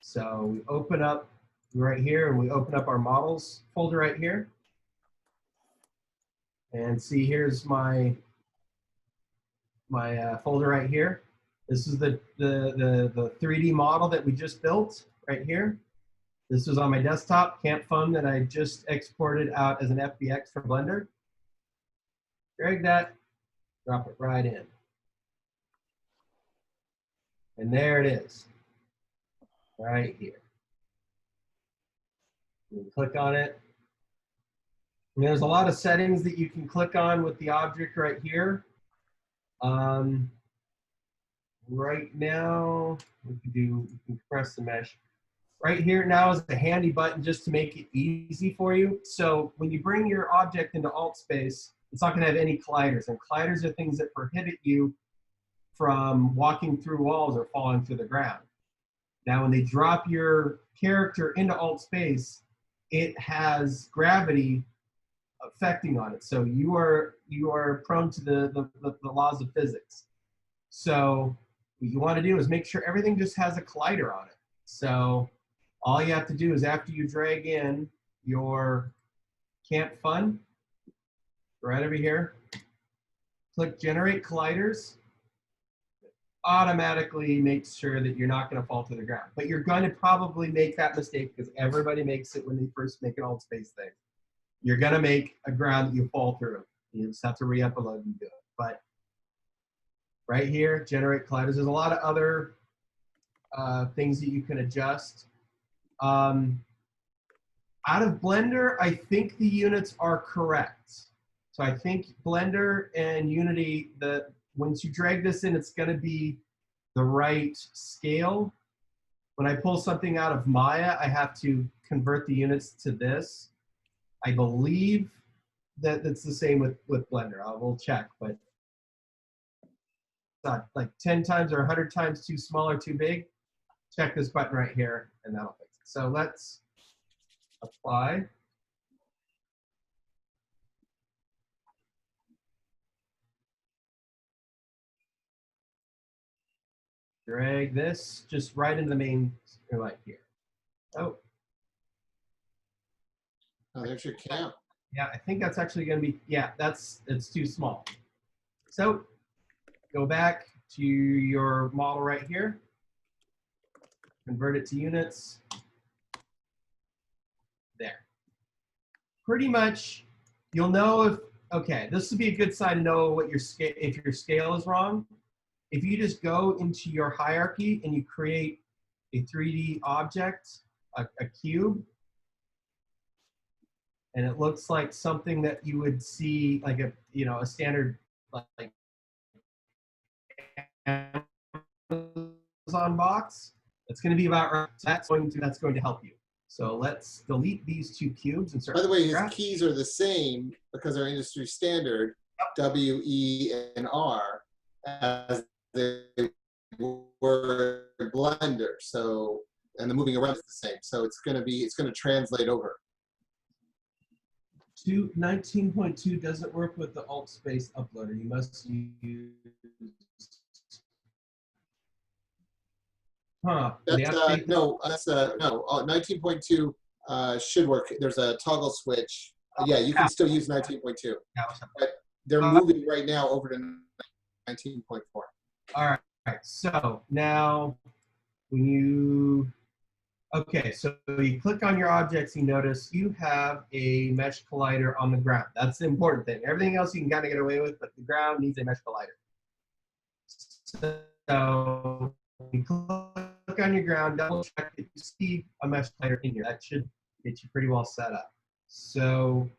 So we open up right here, and we open up our models folder right here. And see, here's my folder right here. This is the 3D model that we just built right here. This was on my desktop, Camp Fun, that I just exported out as an FBX from Blender. Drag that, drop it right in. And there it is, right here. You click on it. And there's a lot of settings that you can click on with the object right here. Right now, we can compress the mesh. Right here now is a handy button just to make it easy for you. So when you bring your object into AltSpace, it's not going to have any colliders. And colliders are things that prohibit you from walking through walls or falling through the ground. Now, when they drop your character into AltSpace, it has gravity affecting on it. So you are prone to the laws of physics. So what you want to do is make sure everything just has a collider on it. So all you have to do is after you drag in your Camp Fun, right over here, click Generate Colliders. Automatically makes sure that you're not going to fall to the ground. But you're going to probably make that mistake because everybody makes it when they first make an AltSpace thing. You're going to make a ground that you fall through. You just have to re-upload and do it. But right here, generate colliders. There's a lot of other things that you can adjust. Out of Blender, I think the units are correct. So I think Blender and Unity, once you drag this in, it's going to be the right scale. When I pull something out of Maya, I have to convert the units to this. I believe that it's the same with Blender. We'll check, but it's not like 10 times or 100 times too small or too big. Check this button right here, and that'll fix it. So let's apply. Drag this just right into the main light here. Oh. Oh, there's your camp. Yeah, I think that's actually going to be, yeah, it's too small. So go back to your model right here. Convert it to units. There. Pretty much, you'll know if, okay, this would be a good sign to know what your scale, if your scale is wrong. If you just go into your hierarchy and you create a 3D object, a cube, and it looks like something that you would see like a, a standard like Amazon box, it's going to be about right. So that's going to help you. So let's delete these two cubes and start. By the way, his keys are the same because they're industry standard, W, E, and R, as they were in Blender. So, and the moving around is the same. So it's going to translate over. 19.2 doesn't work with the alt space uploader. You must use. Huh. That's, no, that's no. 19.2 should work. There's a toggle switch. Yeah, you can still use 19.2. But they're moving right now over to 19.4. All right. So now when you, okay, so you click on your objects, you notice you have a mesh collider on the ground. That's the important thing. Everything else you can kind of get away with, but the ground needs a mesh collider. So you click on your ground, double check if you see a mesh collider in here. That should get you pretty well set up. So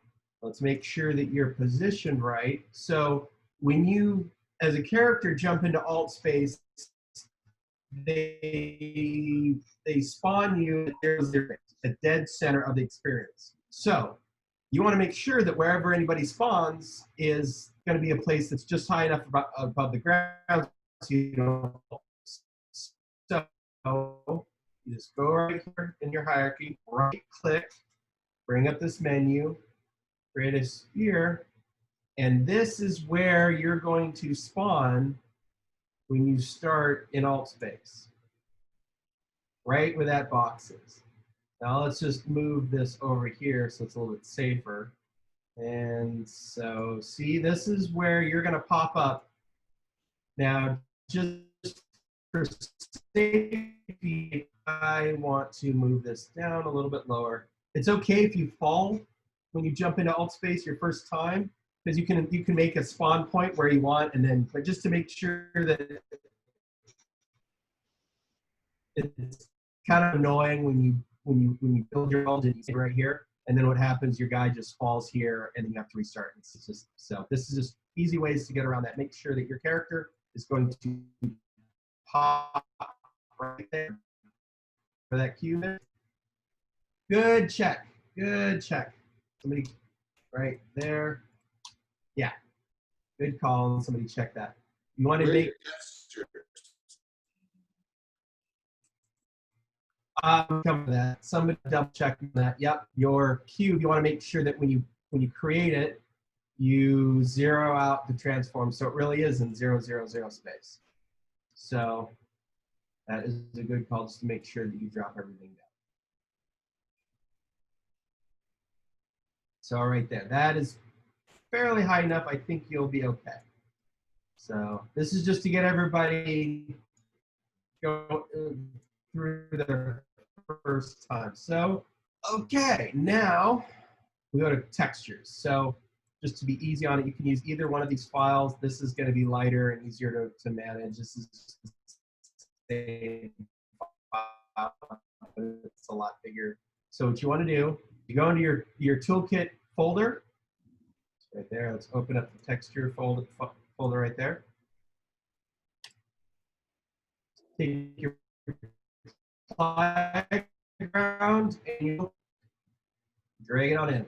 let's make sure that you're positioned right. So when you, as a character, jump into alt space, they spawn you at the dead center of the experience. So you want to make sure that wherever anybody spawns is going to be a place that's just high enough above the ground so you don't fall. So you just go right here in your hierarchy, right click, bring up this menu, create a sphere, and this is where you're going to spawn when you start in alt space, right where that box is. Now let's just move this over here so it's a little bit safer. And so see, this is where you're going to pop up. Now, just for safety, I want to move this down a little bit lower. It's okay if you fall when you jump into alt space your first time, because you can make a spawn point where you want, and then, but just to make sure that it's kind of annoying when you build your world and you stay right here, and then what happens, your guy just falls here and then you have to restart. It's just, so this is just easy ways to get around that. Make sure that your character is going to pop right there for that cube. Good check. Good check. Somebody right there. Yeah. Good call. Somebody check that. You want to make. Come to that. Somebody double check that. Yep. Your cube. You want to make sure that when you create it, you zero out the transform, so it really is in 0, 0, 0 space. So that is a good call, just to make sure that you drop everything down. So right there, that is fairly high enough. I think you'll be okay. So this is just to get everybody go through their first time. So, okay, now we go to textures. So just to be easy on it, you can use either one of these files. This is going to be lighter and easier to manage. This is the same file, but it's a lot bigger. So what you want to do, you go into your Toolkit folder. It's right there. Let's open up the texture folder right there. Take your background and you drag it on in.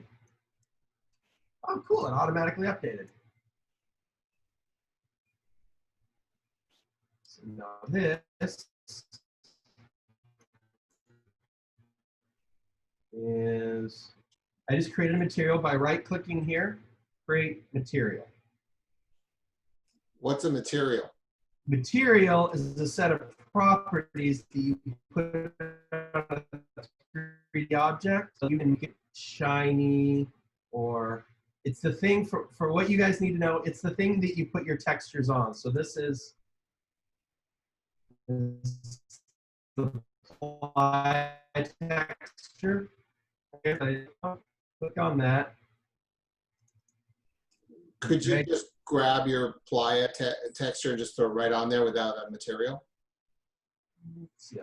Oh, cool, it automatically updated. So now this is, I just created a material by right-clicking here, create material. What's a material? Material is a set of properties that you put on a 3D object. So you can make it shiny, or it's the thing for what you guys need to know, it's the thing that you put your textures on. So this is the apply texture. Okay, click on that. Could you just grab your playa texture and just throw it right on there without a material? Let's see.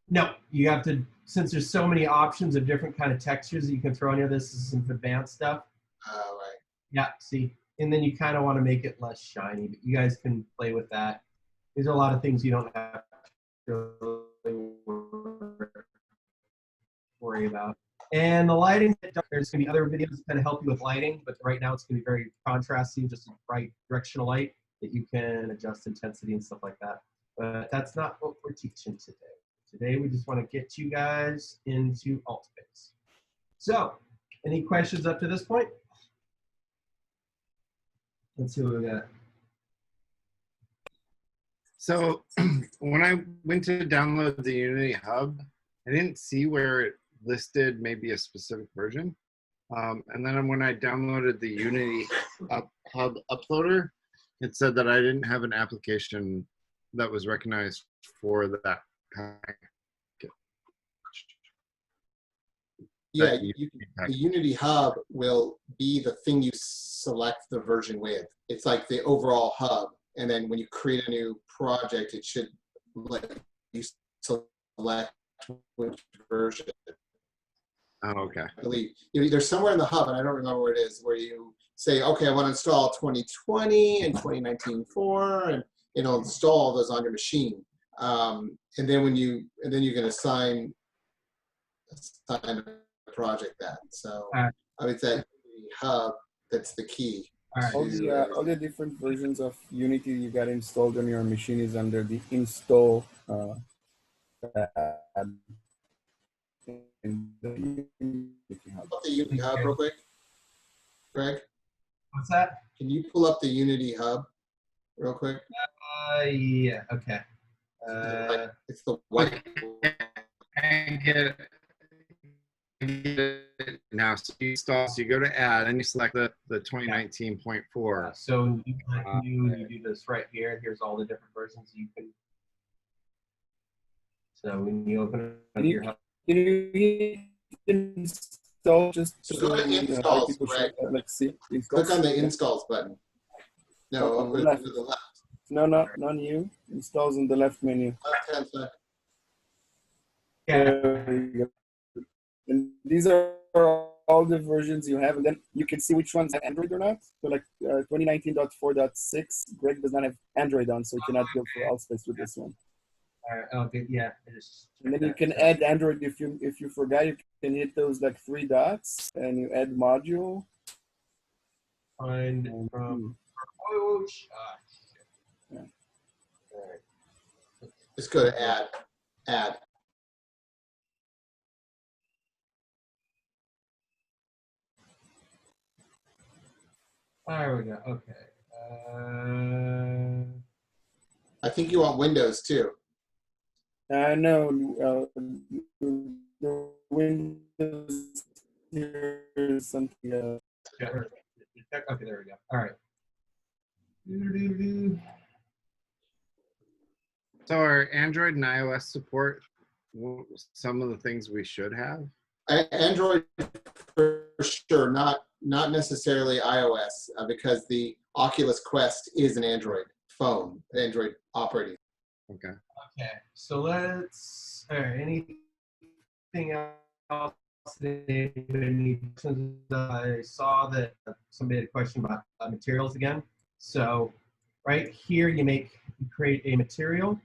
No, you have to, since there's so many options of different kind of textures that you can throw on here, this is some advanced stuff. Oh, right. Yeah, see, and then you kind of want to make it less shiny, but you guys can play with that. These are a lot of things you don't have to really worry about. And the lighting, there's going to be other videos that kind of help you with lighting, but right now it's going to be very contrasty, just a bright directional light that you can adjust intensity and stuff like that. But that's not what we're teaching today. Today we just want to get you guys into Altspace. So, any questions up to this point? Let's see what we got. So when I went to download the Unity Hub, I didn't see where it listed maybe a specific version. And then when I downloaded the Unity Hub uploader, it said that I didn't have an application that was recognized for that package. Yeah, the Unity Hub will be the thing you select the version with. It's like the overall hub. And then when you create a new project, it should let you select which version. Oh, okay. I believe there's somewhere in the hub, and I don't remember where it is, where you say, okay, I want to install 2020 and 2019 4, and it'll install those on your machine. And then you can assign a project that. So I mean, it's that hub that's the key. All right. All the different versions of Unity you got installed on your machine is under the install tab. In the Unity Hub. Pull up the Unity Hub real quick, Greg. What's that? Can you pull up the Unity Hub real quick? Yeah, okay. It's the white. I get it now. So you install, so you go to add, and you select the 2019.4. So you do this right here. Here's all the different versions you can. So when you open up your hub. You install just So go to installs, Greg. Like see, Click on the installs button. No, on the to left. the left. No, not new. Installs in the left menu. Left-hand side. Yeah. There you go. And these are all the versions you have, and then you can see which ones have Android or not. So like 2019.4.6, Greg does not have Android on, so you cannot build for Altspace with this one. All right. Okay. Yeah. And then you can add Android if you forgot. You can hit those like 3 dots, and you add module. Find from approach. Yeah. All right. Just go to add. Add. There we go. Okay. I think you want Windows too. No, the Windows here is something else. Okay, there we go. All right. So are Android and iOS support some of the things we should have? Android for sure, not not necessarily iOS, because the Oculus Quest is an Android phone, an Android operating. Okay. Okay, so let's, all right, anything else that anybody needs? Since I saw that somebody had a question about materials again. So right here, you create a material.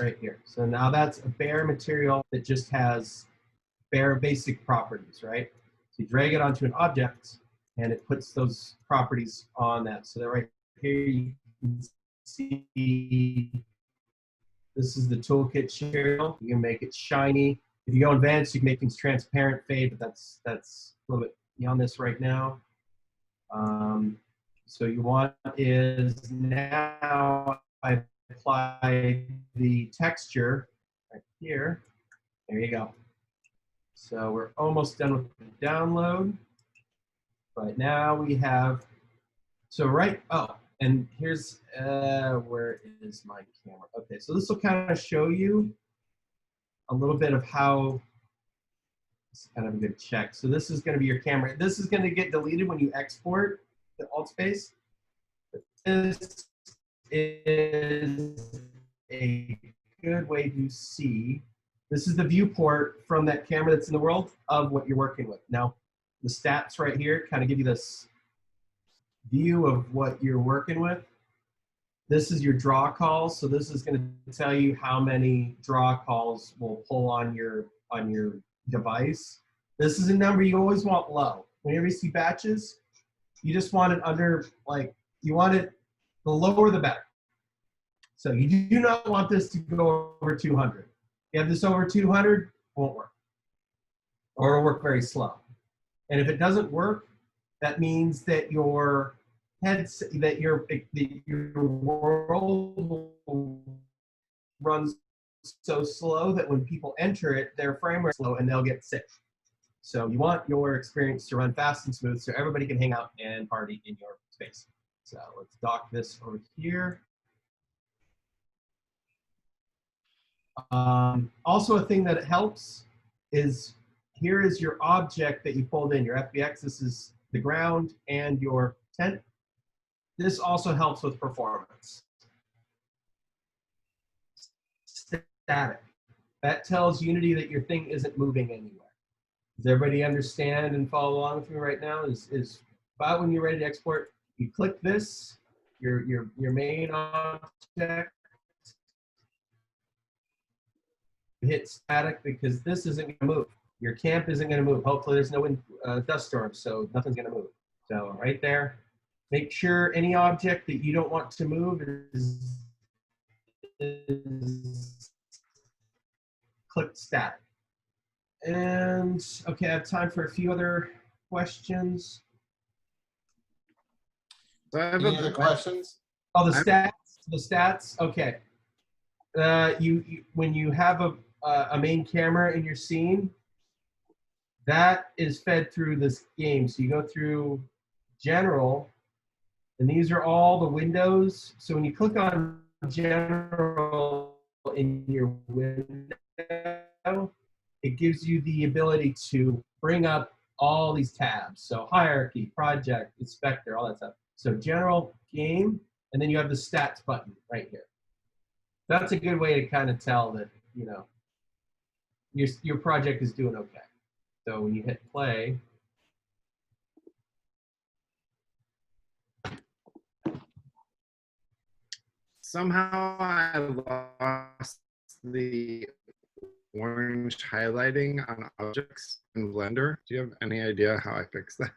Right here. So now that's a bare material that just has bare basic properties, right? So you drag it onto an object and it puts those properties on that. So that right here you can see this is the Toolkit material. You can make it shiny. If you go advanced, you can make things transparent, fade, but that's a little bit beyond this right now. So you want is now I apply the texture right here. There you go. So we're almost done with the download. But now we have, so and here's, where is my camera? Okay, so this will kind of show you a little bit of how, it's kind of a good check. So this is going to be your camera. This is going to get deleted when you export the alt space. But this is a good way to see. This is the viewport from that camera that's in the world of what you're working with. Now, the stats right here kind of give you this view of what you're working with. This is your draw calls. So this is going to tell you how many draw calls will pull on your device. This is a number you always want low. Whenever you see batches, you just want it under, like, you want it, the lower the better. So you do not want this to go over 200. If you have this over 200, it won't work. Or it'll work very slow. And if it doesn't work, that means that your your world runs so slow that when people enter it, their frame rate is slow and they'll get sick. So you want your experience to run fast and smooth so everybody can hang out and party in your space. So let's dock this over here. Also, a thing that helps is here is your object that you pulled in, your FBX. This is the ground and your tent. This also helps with performance. Static. That tells Unity that your thing isn't moving anywhere. Does everybody understand and follow along with me right now? Is about when you're ready to export, you click this, your main object, hit static because this isn't going to move. Your camp isn't going to move. Hopefully there's no dust storm, so nothing's going to move. So right there, make sure any object that you don't want to move is click static. And okay, I have time for a few other questions. So I have Any other questions? Oh, the stats. Okay. When you have a main camera in your scene, that is fed through this game. So you go through general, and these are all the windows. So when you click on general in your window, it gives you the ability to bring up all these tabs. So hierarchy, project, inspector, all that stuff. So general, game, and then you have the stats button right here. That's a good way to kind of tell that, you know, your project is doing okay. So when you hit play, somehow I lost the orange highlighting on objects in Blender. Do you have any idea how I fix that?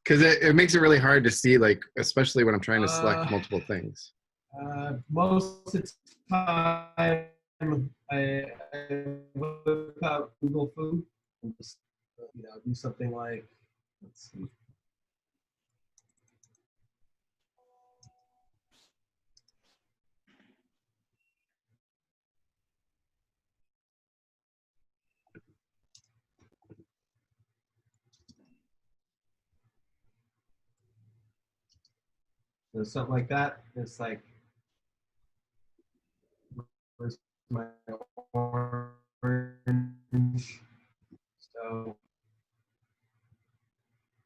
Because it makes it really hard to see, like, especially when I'm trying to select multiple things. most of the time, I look up Google Food and just, you know, do something like, let's see. So something like that. It's like where's my orange?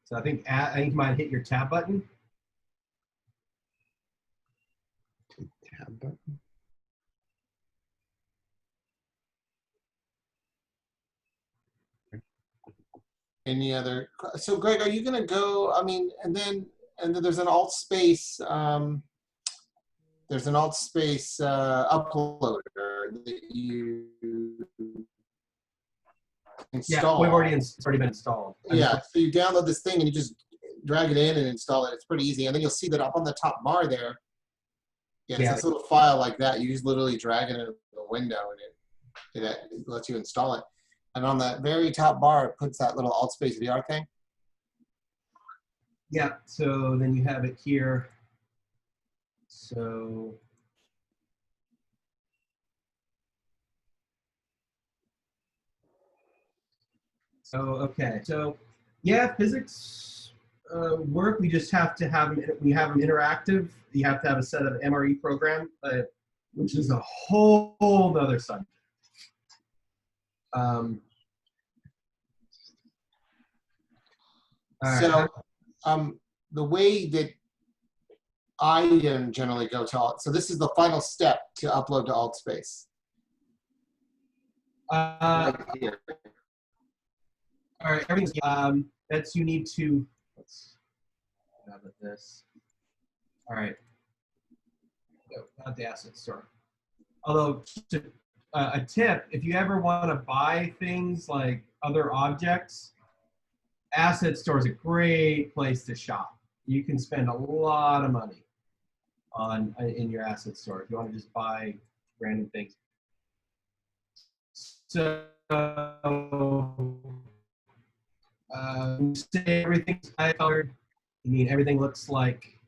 So I think you might hit your tab button. Tab button. Any other? So Greg, are you going to go? I mean, and then there's an alt space. There's an alt space uploader that you install. Yeah, we've already it's already been installed. Yeah, so you download this thing and you just drag it in and install it. It's pretty easy. And then you'll see that up on the top bar there, it's this little file like that. You just literally drag it into the window and it lets you install it. And on that very top bar, it puts that little alt space VR thing. Yeah, so then you have it here. So okay, so yeah, physics work. We just have to have them. We have them interactive. You have to have a set of MRE program, which is a whole other subject. The way that I generally go to alt, so this is the final step to upload to alt space. Right here. All right, everything's that's you need to. Let's have this. All right. No, not the asset store. Although, a tip: if you ever want to buy things like other objects, asset store is a great place to shop. You can spend a lot of money in your asset store if you want to just buy random things. So. Say everything's colored. You mean everything looks like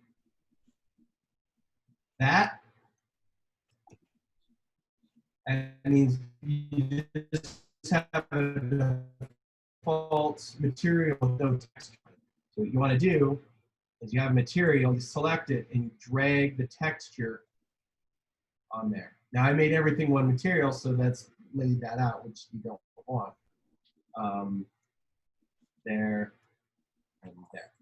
that? And that means you just have a default material with no texture. So what you want to do is you have material, you select it, and you drag the texture on there. Now I made everything one material, so that's laid that out, which you don't want. There and there.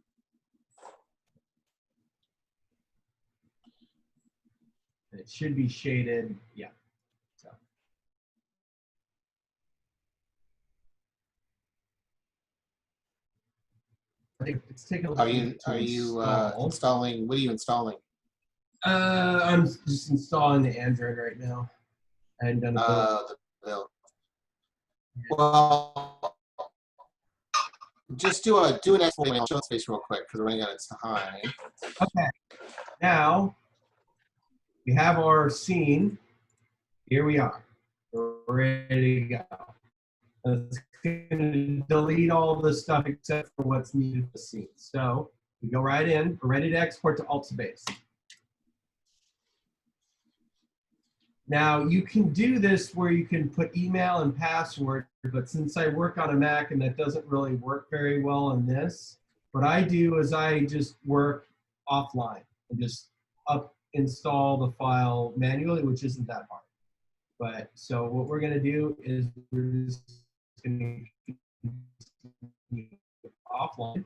And it should be shaded, yeah. So. I think it's taking a little Are you installing? What are you installing? I'm just installing the Android right now. I hadn't done a build. Well, just do an explanation on show space real quick because we're running out of time. Okay. Now we have our scene. Here we are. We're ready to go. It's going to delete all the stuff except for what's needed for the scene. So we go right in. We're ready to export to alt space. Now you can do this where you can put email and password, but since I work on a Mac and that doesn't really work very well on this, what I do is I just work offline and just install the file manually, which isn't that hard. But so what we're going to do is we're just going to offline.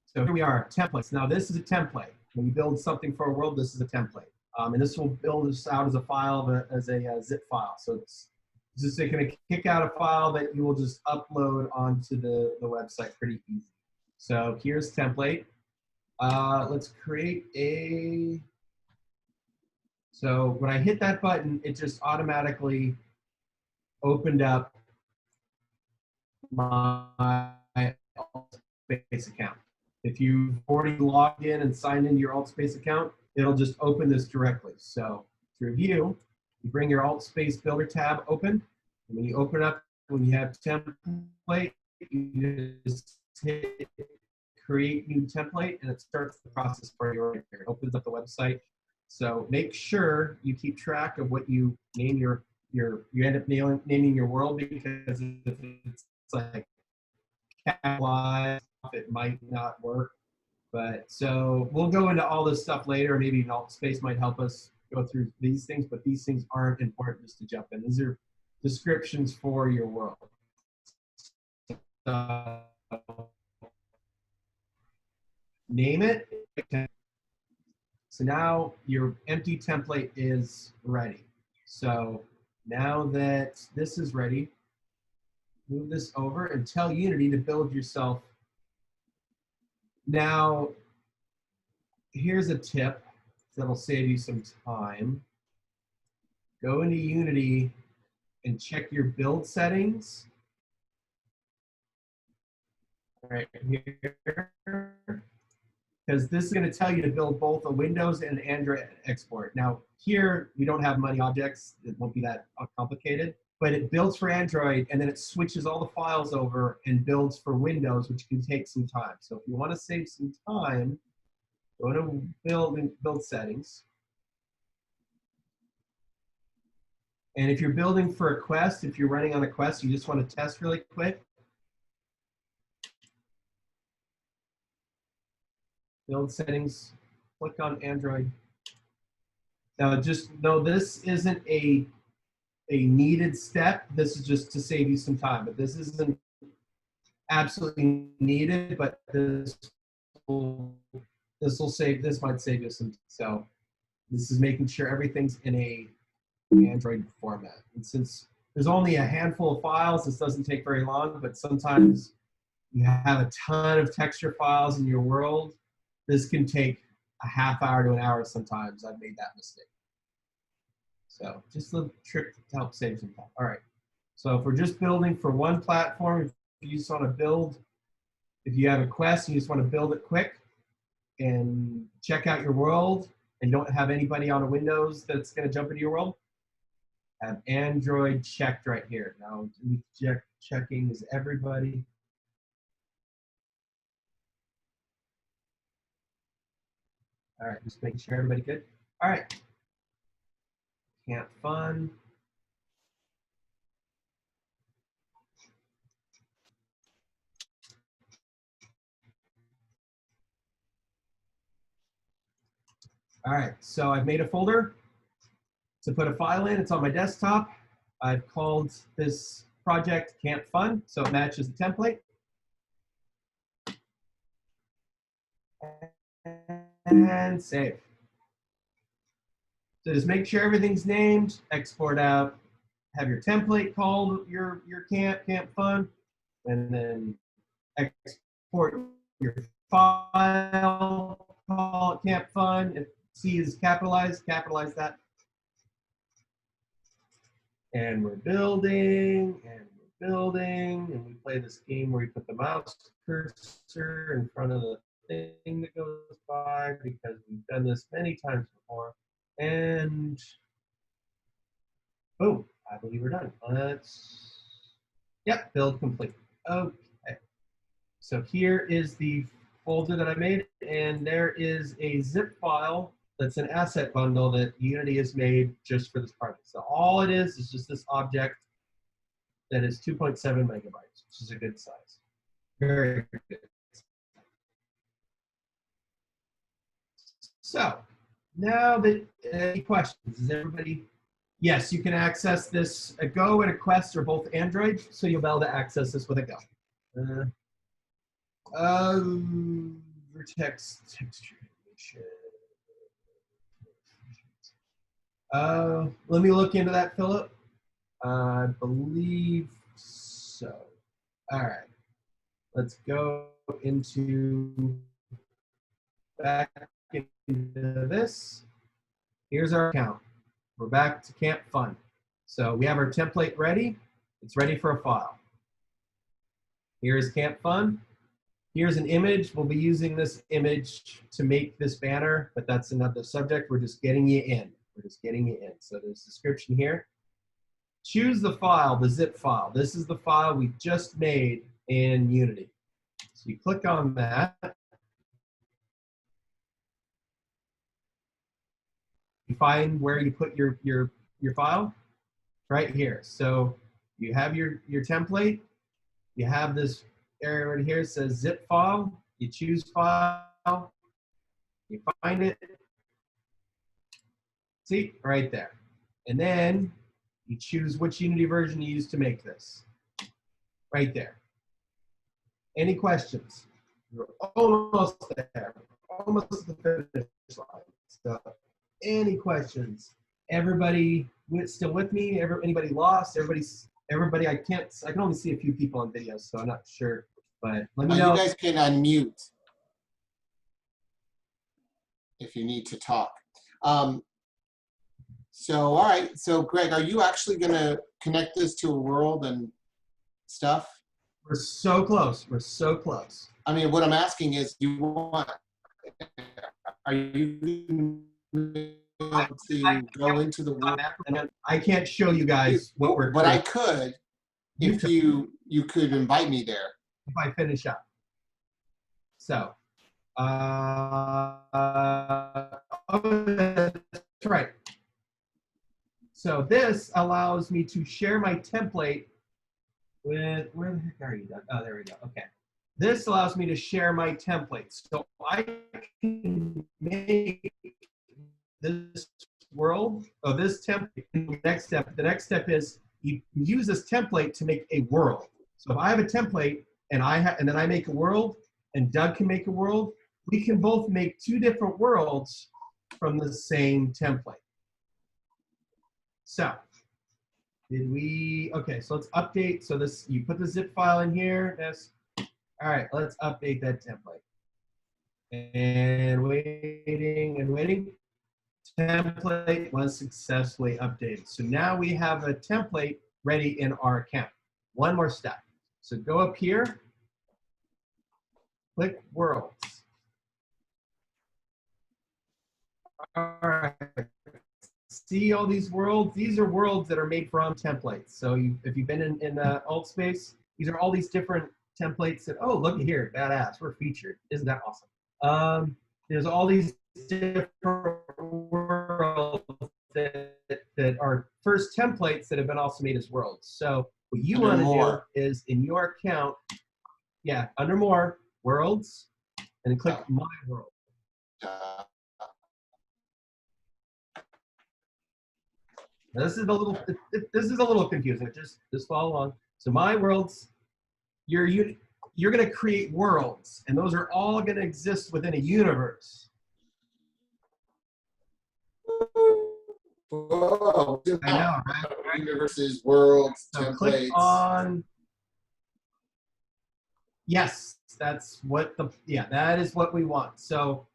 So here we are, templates. Now this is a template. When you build something for a world, this is a template. And this will build this out as a file, as a zip file. So it's just going to kick out a file that you will just upload onto the website pretty easy. So here's template. Let's create a. So when I hit that button, it just automatically opened up my AltSpace account. If you've already logged in and signed into your AltSpace account, it'll just open this directly. So to review, you bring your AltSpace Builder tab open. And when you open up, when you have template, you just hit create new template and it starts the process for you right here. It opens up the website. So make sure you keep track of what you name you end up naming your world, because if it's like capitalized, it might not work. But so we'll go into all this stuff later. Maybe AltSpace might help us go through these things, but these things aren't important just to jump in. These are descriptions for your world. Name it. So now your empty template is ready. So now that this is ready, move this over and tell Unity to build yourself. Now, here's a tip that'll save you some time. Go into Unity and check your build settings. Right here. Because this is going to tell you to build both a Windows and Android export. Now, here, we don't have money objects. It won't be that complicated. But it builds for Android, and then it switches all the files over and builds for Windows, which can take some time. So if you want to save some time, go to build settings. And if you're building for a quest, if you're running on a quest, you just want to test really quick. Build settings, click on Android. Now just know this isn't a needed step. This is just to save you some time, but this isn't absolutely needed, but this might save you some. So this is making sure everything's in a Android format. And since there's only a handful of files, this doesn't take very long, but sometimes you have a ton of texture files in your world. This can take a half hour to an hour sometimes. I've made that mistake. So just a trick to help save some time. All right. So if we're just building for one platform, if you just want to build, if you have a quest and you just want to build it quick and check out your world and don't have anybody on a Windows that's going to jump into your world, have Android checked right here. Now, checking is everybody. All right, just making sure everybody good. All right. Camp fun. All right, so I've made a folder to put a file in. It's on my desktop. I've called this project Camp Fun, so it matches the template. And save. So just make sure everything's named, export out, have your template called your camp fun, and then export your file, call it camp fun. If C is capitalized, capitalize that. And we're building, and we play this game where you put the mouse cursor in front of the thing that goes by, because we've done this many times before. And boom, I believe we're done. Yep, build complete. Okay. So here is the folder that I made, and there is a zip file that's an asset bundle that Unity has made just for this project. So all it is just this object that is 2.7 megabytes, which is a good size. Very good. So now that any questions? Is everybody? Yes, you can access this. A Go and a Quest are both Android, so you'll be able to access this with a Go. Vertex texture animation. Let me look into that, Philip. I believe so. All right. Let's go back into this. Here's our account. We're back to Camp Fun. So we have our template ready. It's ready for a file. Here's Camp Fun. Here's an image. We'll be using this image to make this banner, but that's another subject. We're just getting you in. We're just getting you in. So there's a description here. Choose the file, the zip file. This is the file we just made in Unity. So you click on that. You find where you put your file right here. So you have your template. You have this area right here that says zip file. You choose file. You find it. See, right there. And then you choose which Unity version you use to make this. Right there. Any questions? You're almost there. Almost at the finish line. So, any questions? Everybody still with me? Anybody lost? Everybody. I can only see a few people on video, so I'm not sure. But let me know. You guys can unmute if you need to talk. So, all right. So, Greg, are you actually going to connect this to a world and stuff? We're so close. We're so close. I mean, what I'm asking is, are you able to go into the world? I can't show you guys what we're. But I could, if you could invite me there. If I finish up. So, oh, that's right. So this allows me to share my template with, where the heck are you? Oh, there we go. Okay. This allows me to share my templates. So I can make this world, this template. The next step is you use this template to make a world. So if I have a template and then I make a world and Doug can make a world, we can both make two different worlds from the same template. So okay, so let's update. So you put the zip file in here. Yes. All right, let's update that template. And waiting and waiting. Template was successfully updated. So now we have a template ready in our account. One more step. So go up here, click worlds. All right. See all these worlds? These are worlds that are made from templates. So if you've been in the alt space, these are all these different templates that, oh, look at here, badass, we're featured. Isn't that awesome? There's all these different worlds that are first templates that have been also made as worlds. So what you want to do is in your account, yeah, under more, worlds, and then click my world. Now, this is a little confusing. Just follow along. So my worlds, you're going to create worlds, and those are all going to exist within a universe. Whoa. I know, right? Universes, worlds, so templates. Click on. Yes, that's what that is what we want. So.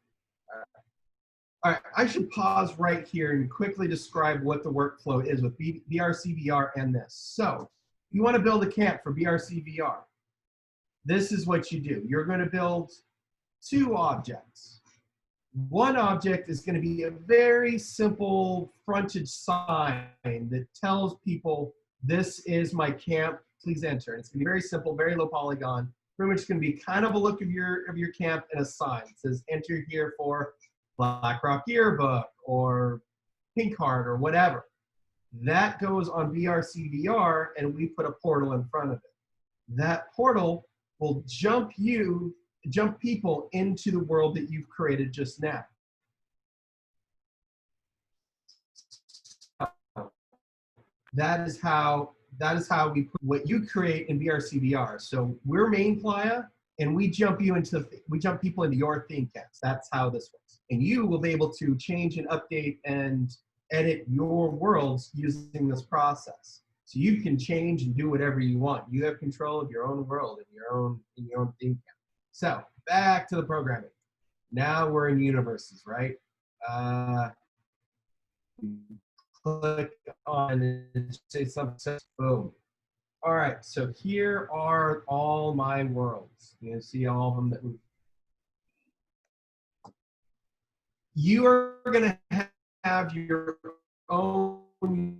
All right, I should pause right here and quickly describe what the workflow is with BRCvr and this. So you want to build a camp for BRCvr. This is what you do. You're going to build two objects. One object is going to be a very simple frontage sign that tells people, this is my camp, please enter. And it's going to be very simple, very low polygon. Pretty much going to be kind of a look of your camp and a sign. It says, enter here for BlackRock Yearbook or Pink Heart or whatever. That goes on BRCvr, and we put a portal in front of it. That portal will jump people into the world that you've created just now. That is how we put what you create in BRCvr. So we're main playa, and we jump people into your theme camps. That's how this works. And you will be able to change and update and edit your worlds using this process. So you can change and do whatever you want. You have control of your own world in your own theme camp. So back to the programming. Now we're in universes, right? Click on and say something. Boom. All right, so here are all my worlds. You can see all of them that you are going to have your own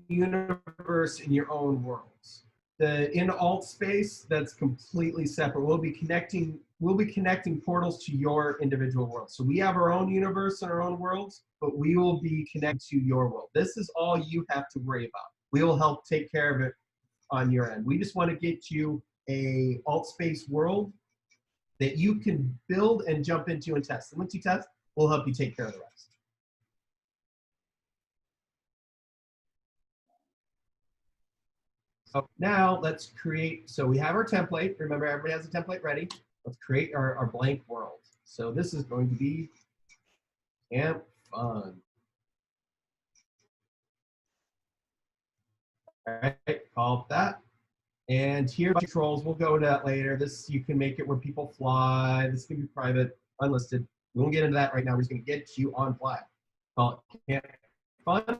universe in your own worlds. In alt space, that's completely separate. We'll be connecting portals to your individual world. So we have our own universe and our own worlds, but we will be connected to your world. This is all you have to worry about. We will help take care of it on your end. We just want to get you a alt space world that you can build and jump into and test. And once you test, we'll help you take care of the rest. So now let's create, so we have our template. Remember, everybody has a template ready. Let's create our blank world. So this is going to be Camp Fun. All right, call it that. And here controls, we'll go to that later. This, you can make it where people fly. This can be private, unlisted. We won't get into that right now. We're just gonna get you on fly. Call it Camp Fun.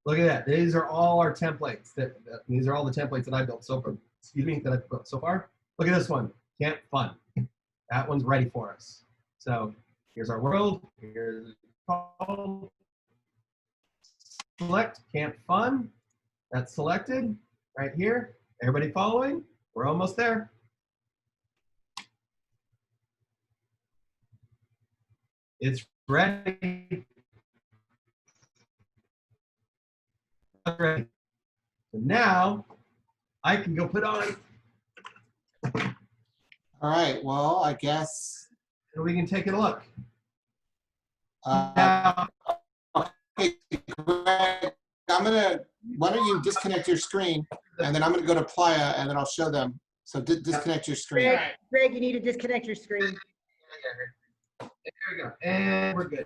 Look at that. These are all our templates. These are all the templates that I built so far. Excuse me, that I've built so far. Look at this one, Camp Fun. That one's ready for us. So here's our world. Here's called. Select Camp Fun. That's selected right here. Everybody following? We're almost there. It's ready. Ready. So now I can go put on. All right, well, I guess. And we can take a look. Now, okay, Greg, why don't you disconnect your screen, and then I'm gonna go to Playa, and then I'll show them. So disconnect your screen. Greg, you need to disconnect your screen. There we go. And we're good.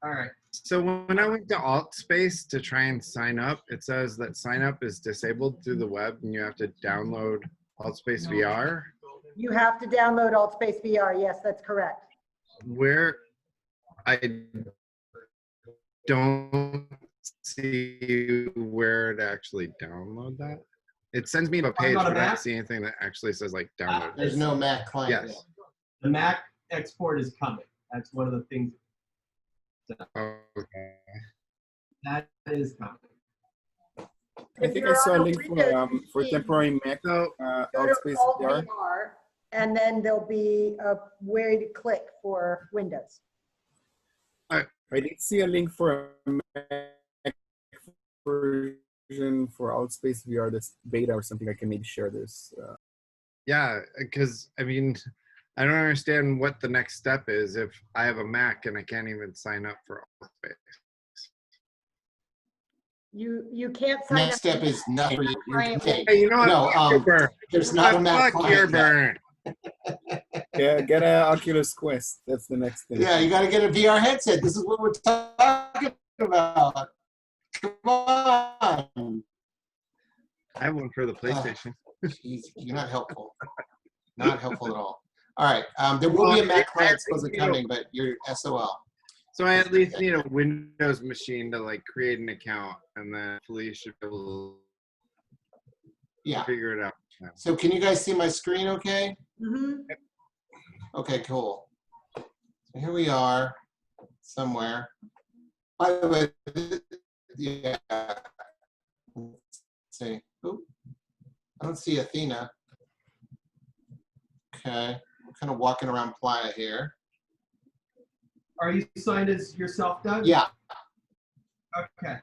All right. So when I went to AltSpace to try and sign up, it says that sign up is disabled through the web and you have to download AltSpace VR. You have to download AltSpace VR. Yes, that's correct. Where I don't see where to actually download that. It sends me to a page, but I don't see anything that actually says like download. There's no Mac client. Yes. The Mac export is coming. That's one of the things. Okay. That is coming. I think I saw a link for temporary Mac Go to AltSpace VR. VR, and then there'll be a way to click for Windows. I did see a link for a Mac version for AltSpace VR that's beta or something. I can maybe share this. Yeah, because I mean, I don't understand what the next step is if I have a Mac and I can't even sign up for AltSpace. You can't sign Next up. step is not for you. Hey, you know what? No, there's not a Mac Fuck your client. burn. Yeah, get an Oculus Quest. That's the next thing. Yeah, you got to get a VR headset. This is what we're talking about. Come on. I have one for the PlayStation. Jeez, you're not helpful. Not helpful at all. All right. There will be a Mac client supposedly coming, but you're SOL. So I at least need a Windows machine to like create an account, and then hopefully you should be able to figure it out. So can you guys see my screen okay? Mm-hmm. Okay, cool. So here we are somewhere. By the way, yeah. Let's see. Oop. I don't see Athena. Okay. I'm kind of walking around Playa here. Are you signed as yourself, Doug? Yeah. Okay.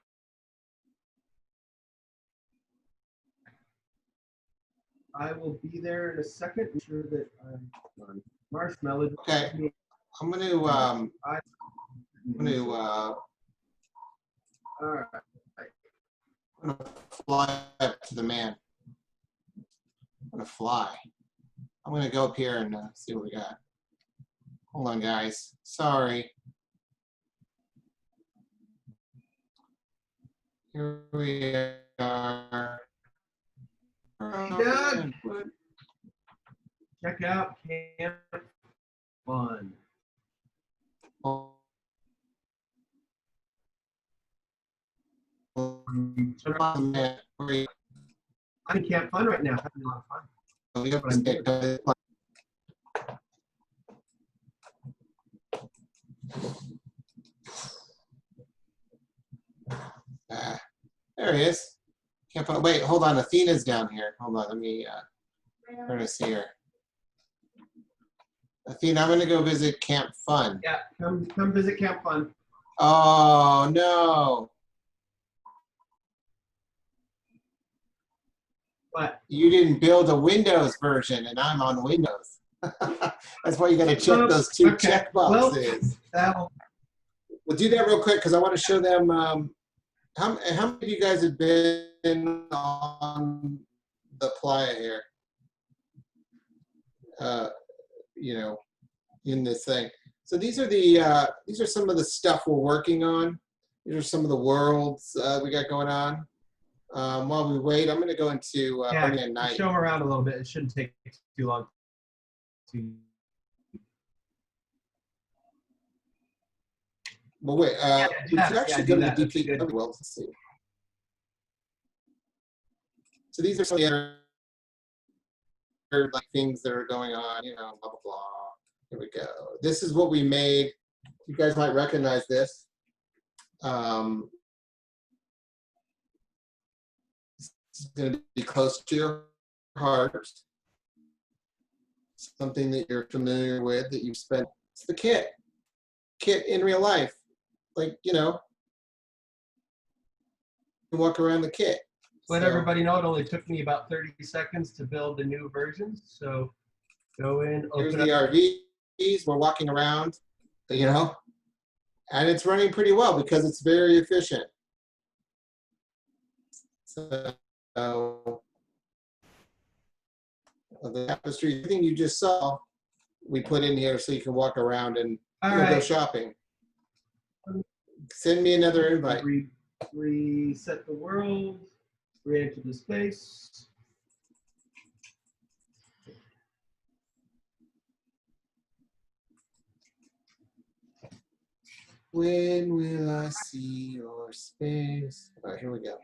I will be there in a second. I'm sure that I'm on Marshmallow. Okay. I'm going to all right. I'm gonna fly up to the man. I'm gonna fly. I'm gonna go up here and see what we got. Hold on, guys. Sorry. Here we are. Hey, Doug. Check out Camp Fun. I'm in Camp Fun right now. Having a lot of fun. There he is. Camp Fun. Wait, hold on. Athena's down here. Hold on. Let me. I'm gonna see her. Athena, I'm gonna go visit Camp Fun. Yeah, come visit Camp Fun. Oh no. What? You didn't build a Windows version, and I'm on Windows. That's why you got to check those two check boxes. Well, we'll do that real quick because I want to show them How many of you guys have been on the playa here? You know, in this thing. So these are some of the stuff we're working on. These are some of the worlds we got going on. While we wait, I'm going to go into Burning at Night. Show them around a little bit. It shouldn't take too long. Well, wait. We should actually go to the deeply world. Let's see. So these are some of the other like things that are going on. You know, blah blah blah. Here we go. This is what we made. You guys might recognize this. It's going to be close to your heart. Something that you're familiar with, that you've spent. It's the kit. Kit in real life. Like, you know, you walk around the kit. Let everybody know it only took me about 30 seconds to build the new versions. So go in, here's open the up. RVs. We're walking around, you know, and it's running pretty well because it's very efficient. So the tapestry, everything you just saw, we put in here so you can walk around and go shopping. Send me another invite. Reset the world. Re-enter the space. When will I see your space? All right, here we go.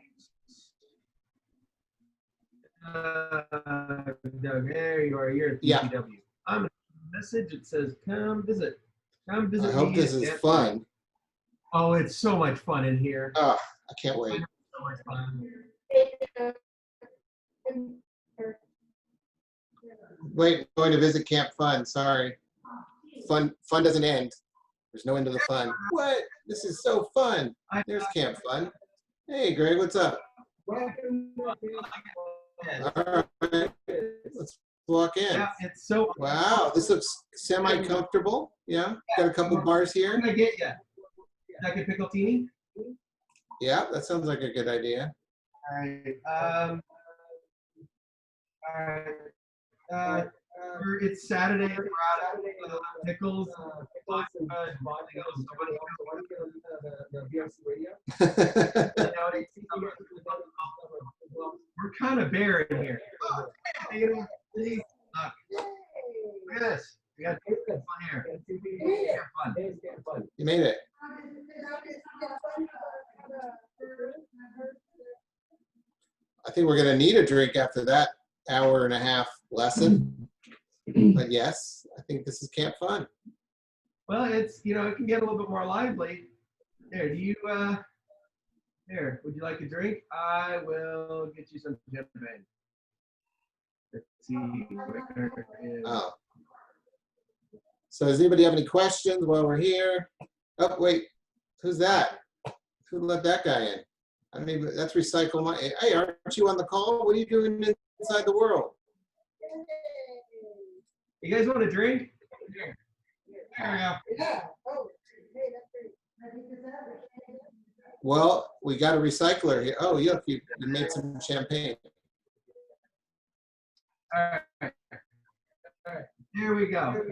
There you are. You're at BRCvr. I'm a message. It says, "Come visit." Come visit. I hope this is fun. Oh, it's so much fun in here. Oh, I can't wait. So much fun. Wait, going to visit Camp Fun. Sorry, fun doesn't end. There's no end to the fun. What? This is so fun. There's Camp Fun. Hey, Greg, what's up? All right, let's walk in. Yeah, it's so. Wow, this looks semi-comfortable. Yeah, got a couple bars here. What can I get you? Jacket piccoltini? Yeah, that sounds like a good idea. All right. It's Saturday. We're out of pickles. We're kind of bare in here. Look at this. We got fun here. Fun. You made it. I think we're going to need a drink after that hour-and-a-half lesson. But yes, I think this is Camp Fun. Well, it's, you know, it can get a little bit more lively. There, do you, here, would you like a drink? I will get you some champagne. Let's see where it is. Oh. So does anybody have any questions while we're here? Oh, wait. Who's that? Who let that guy in? I mean, that's Recycle My... Hey, aren't you on the call? What are you doing inside the world? You guys want a drink? Here. There we go. Well, we got a recycler here. Oh, look, you made some champagne. All right. Here we go.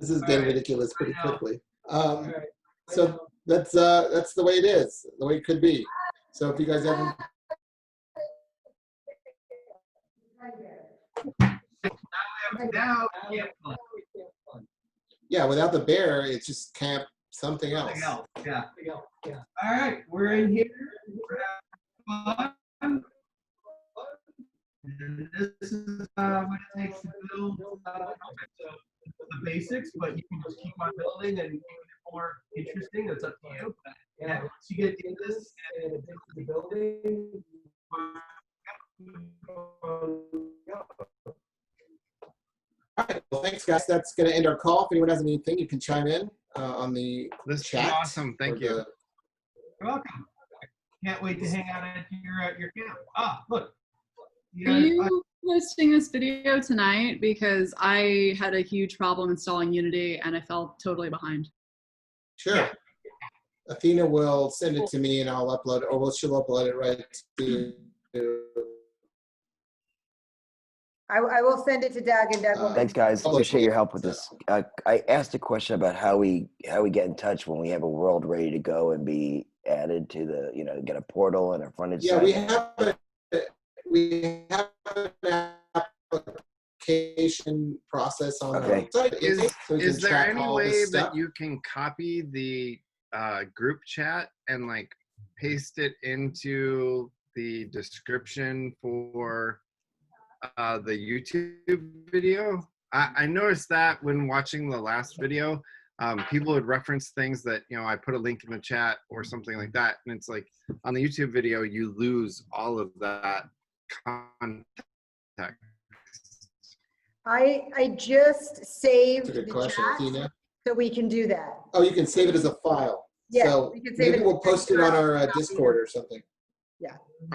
This is getting ridiculous pretty quickly. So that's the way it is, the way it could be. So if you guys haven't... Now, yeah, without the bear, it's just camp something else. Yeah. All right, we're in here. We're having fun. And this is what it takes to build the basics, but you can just keep on building and keep it more interesting. It's up to you. And once you get into this and the building, all right, well, thanks, guys. That's going to end our call. If anyone has anything, you can chime in on the chat. Awesome. Thank you. You're welcome. Can't wait to hang out at your camp. Ah, look. Are you posting this video tonight? Because I had a huge problem installing Unity and I fell totally behind. Sure. Athena will send it to me and I'll upload it, or she'll upload it right to. I will send it to Doug and Doug will. Uh, Thanks, guys. Public Appreciate your link, help with so. this. I asked a question about how we get in touch when we have a world ready to go and be added to the, get a portal and a frontage Yeah, site. we have an application process on Okay. the site. Is so we is can there track any all way this that stuff. you can copy the group chat and like paste it into the description for the YouTube video? I noticed that when watching the last video, people would reference things that, I put a link in the chat or something like that. And it's like on the YouTube video, you lose all of that context. I just saved That's a good the question, chat Athena. so we can do that. Oh, you can save it as a file. Yeah, So we can save maybe it we'll as a post it on our copy. Discord or something.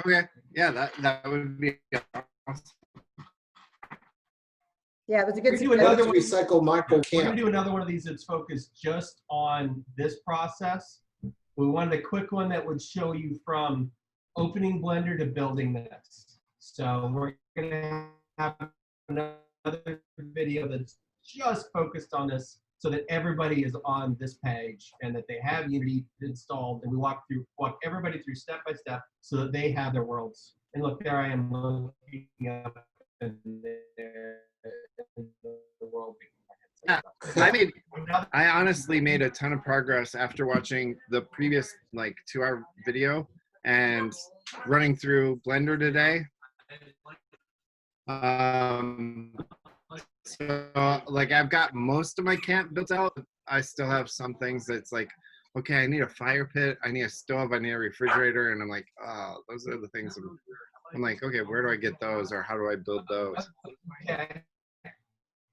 Okay, yeah, that would be awesome. Yeah, it was a good We do suggestion. another Let's one. recycle Michael We're gonna Camp. do another one of these that's focused just on this process. We wanted a quick one that would show you from opening Blender to building this. So we're gonna have another video that's just focused on this so that everybody is on this page and that they have Unity installed, and we walk everybody through step by step so that they have their worlds. And look, there I am looking up in the world. Yeah, I honestly made a ton of progress after watching the previous 2-hour video and running through Blender today. So I've got most of my camp built out. I still have some things that's like, okay, I need a fire pit, I need a stove, I need a refrigerator, and I'm like, oh, those are the things I'm like, okay, where do I get those, or how do I build those? Okay.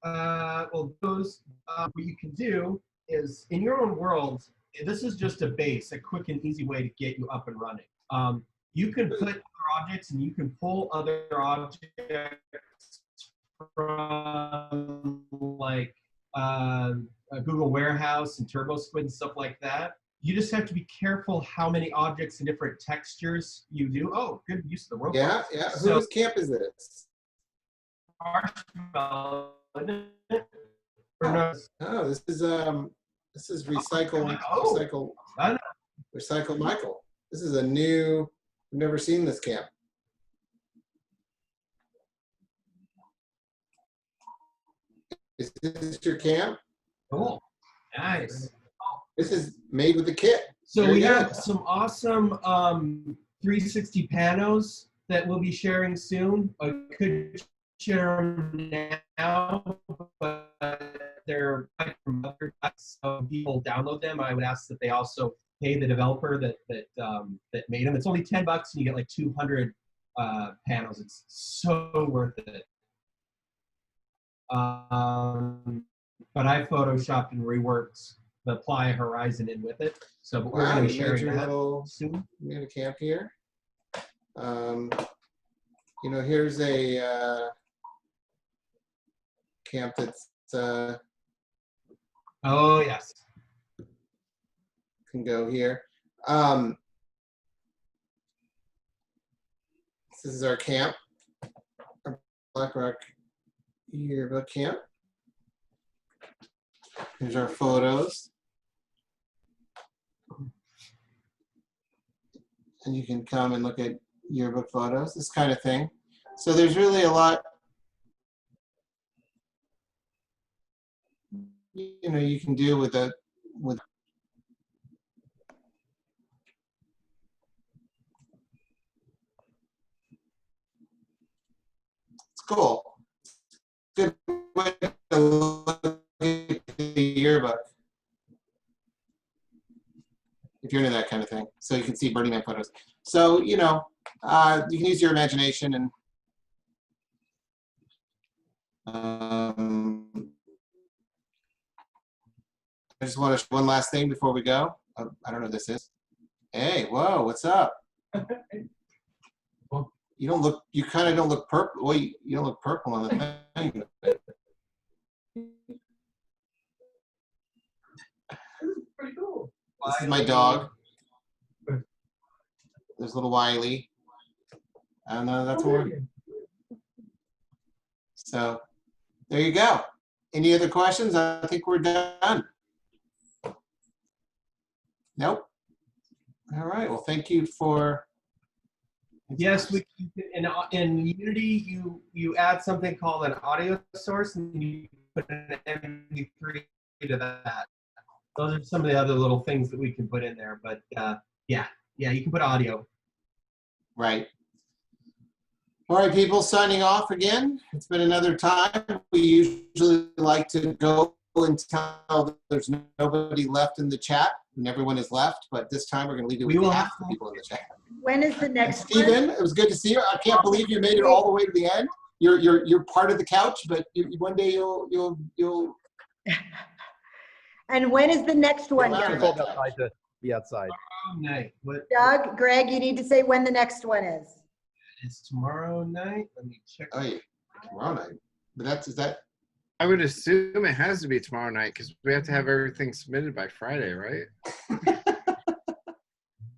Well, those, what you can do is, in your own world, this is just a base, a quick and easy way to get you up and running. You can put other objects and you can pull other objects from a Google Warehouse and TurboSquid and stuff like that. You just have to be careful how many objects and different textures you do. Oh, good use of the robot. Yeah. So, Whose camp is this? Marshmallow, isn't it? Or no? Oh, this is recycle Oh. I know. recycle Michael. This is a new. I've never seen this camp. Is this your camp? Cool. Nice. This is made with the kit. So Very we good. have some awesome 360 panos that we'll be sharing soon. I could share them now, but they're from other sites, so people download them. I would ask that they also pay the developer that made them. It's only $10 and you get 200 panels. It's so worth it. But I photoshopped and reworked the Playa Horizon in with it. So but we're Wow, going to you be made sharing your that little soon. you made a camp here. Here's a camp that's Oh, yes. can go here. This is our camp, our BlackRock yearbook camp. Here's our photos. And you can come and look at yearbook photos, this kind of thing. So there's really a lot, you can do with it's cool. Good way to look at the yearbook. If you're into that kind of thing. So you can see Burning Man photos. So, you can use your imagination and I just want to show one last thing before we go. I don't know what this is. Hey, whoa, what's up? You kind of don't look purple. Well, you don't look purple on the thing. Pretty cool. This is my dog. There's little Wiley. I don't know, that's more. So there you go. Any other questions? I think we're done. Nope. All right. Well, thank you for. Yes, in Unity, you add something called an audio source, and you put an MP3 to that. Those are some of the other little things that we can put in there. But yeah, you can put audio. Right. All right, people, signing off again. It's been another time. We usually like to go until there's nobody left in the chat, and everyone is left. But this time we're going to leave it with half the people in the chat. When is the next one? Stephen, it was good to see you. I can't believe you made it all the way to the end. You're part of the couch, but one day you'll. And when is the next one, You'll Doug? laugh. Outside to be outside. Tomorrow night. What? Doug, Greg, you need to say when the next one is. It's tomorrow night. Let me check. Oh yeah, tomorrow night. But is that? I would assume it has to be tomorrow night because we have to have everything submitted by Friday, right?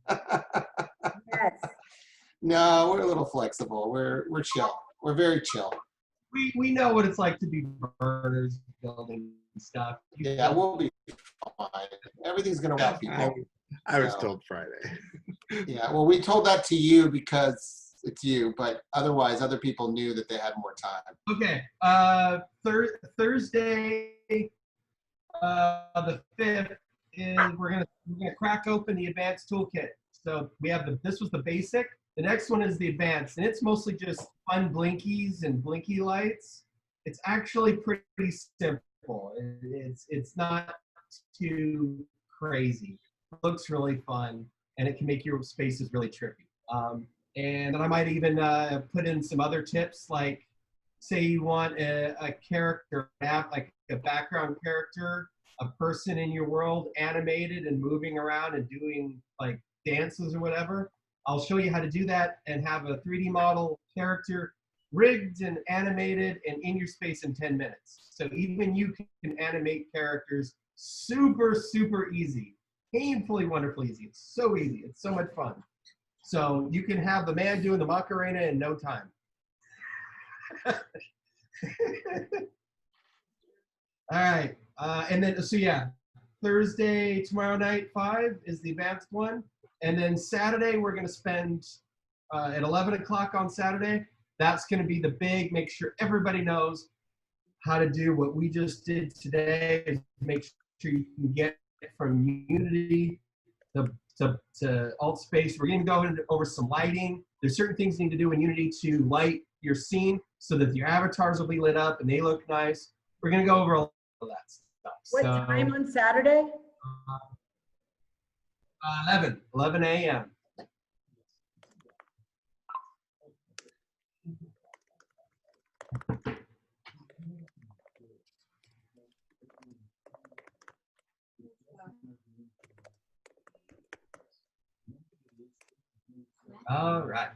Yes. No, we're a little flexible. We're chill. We're very chill. We know what it's like to be burners building stuff. Yeah, we'll be fine. Everything's gonna work, people. I was So. told Friday. Yeah, well, we told that to you because it's you, but otherwise, other people knew that they had more time. Okay. Thursday, the 5th is we're gonna crack open the advanced toolkit. So we have this was the basic. The next one is the advanced, and it's mostly just fun blinkies and blinky lights. It's actually pretty simple. It's not too crazy. It looks really fun, and it can make your spaces really trippy. And I might even put in some other tips, like say you want a character, like a background character, a person in your world animated and moving around and doing like dances or whatever. I'll show you how to do that and have a 3D model character rigged and animated and in your space in 10 minutes. So even you can animate characters super, super easy. Painfully, wonderfully easy. It's so easy. It's so much fun. So you can have the man doing the Macarena in no time. All right. And then, so yeah, Thursday, tomorrow night, 5 is the advanced one. And then Saturday, we're going to spend at 11 o'clock on Saturday. That's going to be the big, make sure everybody knows how to do what we just did today, is make sure you can get from Unity to alt space. We're going to go over some lighting. There's certain things you need to do in Unity to light your scene so that your avatars will be lit up and they look nice. We're going to go over all of that stuff. What time on Saturday? 11 a.m. All right.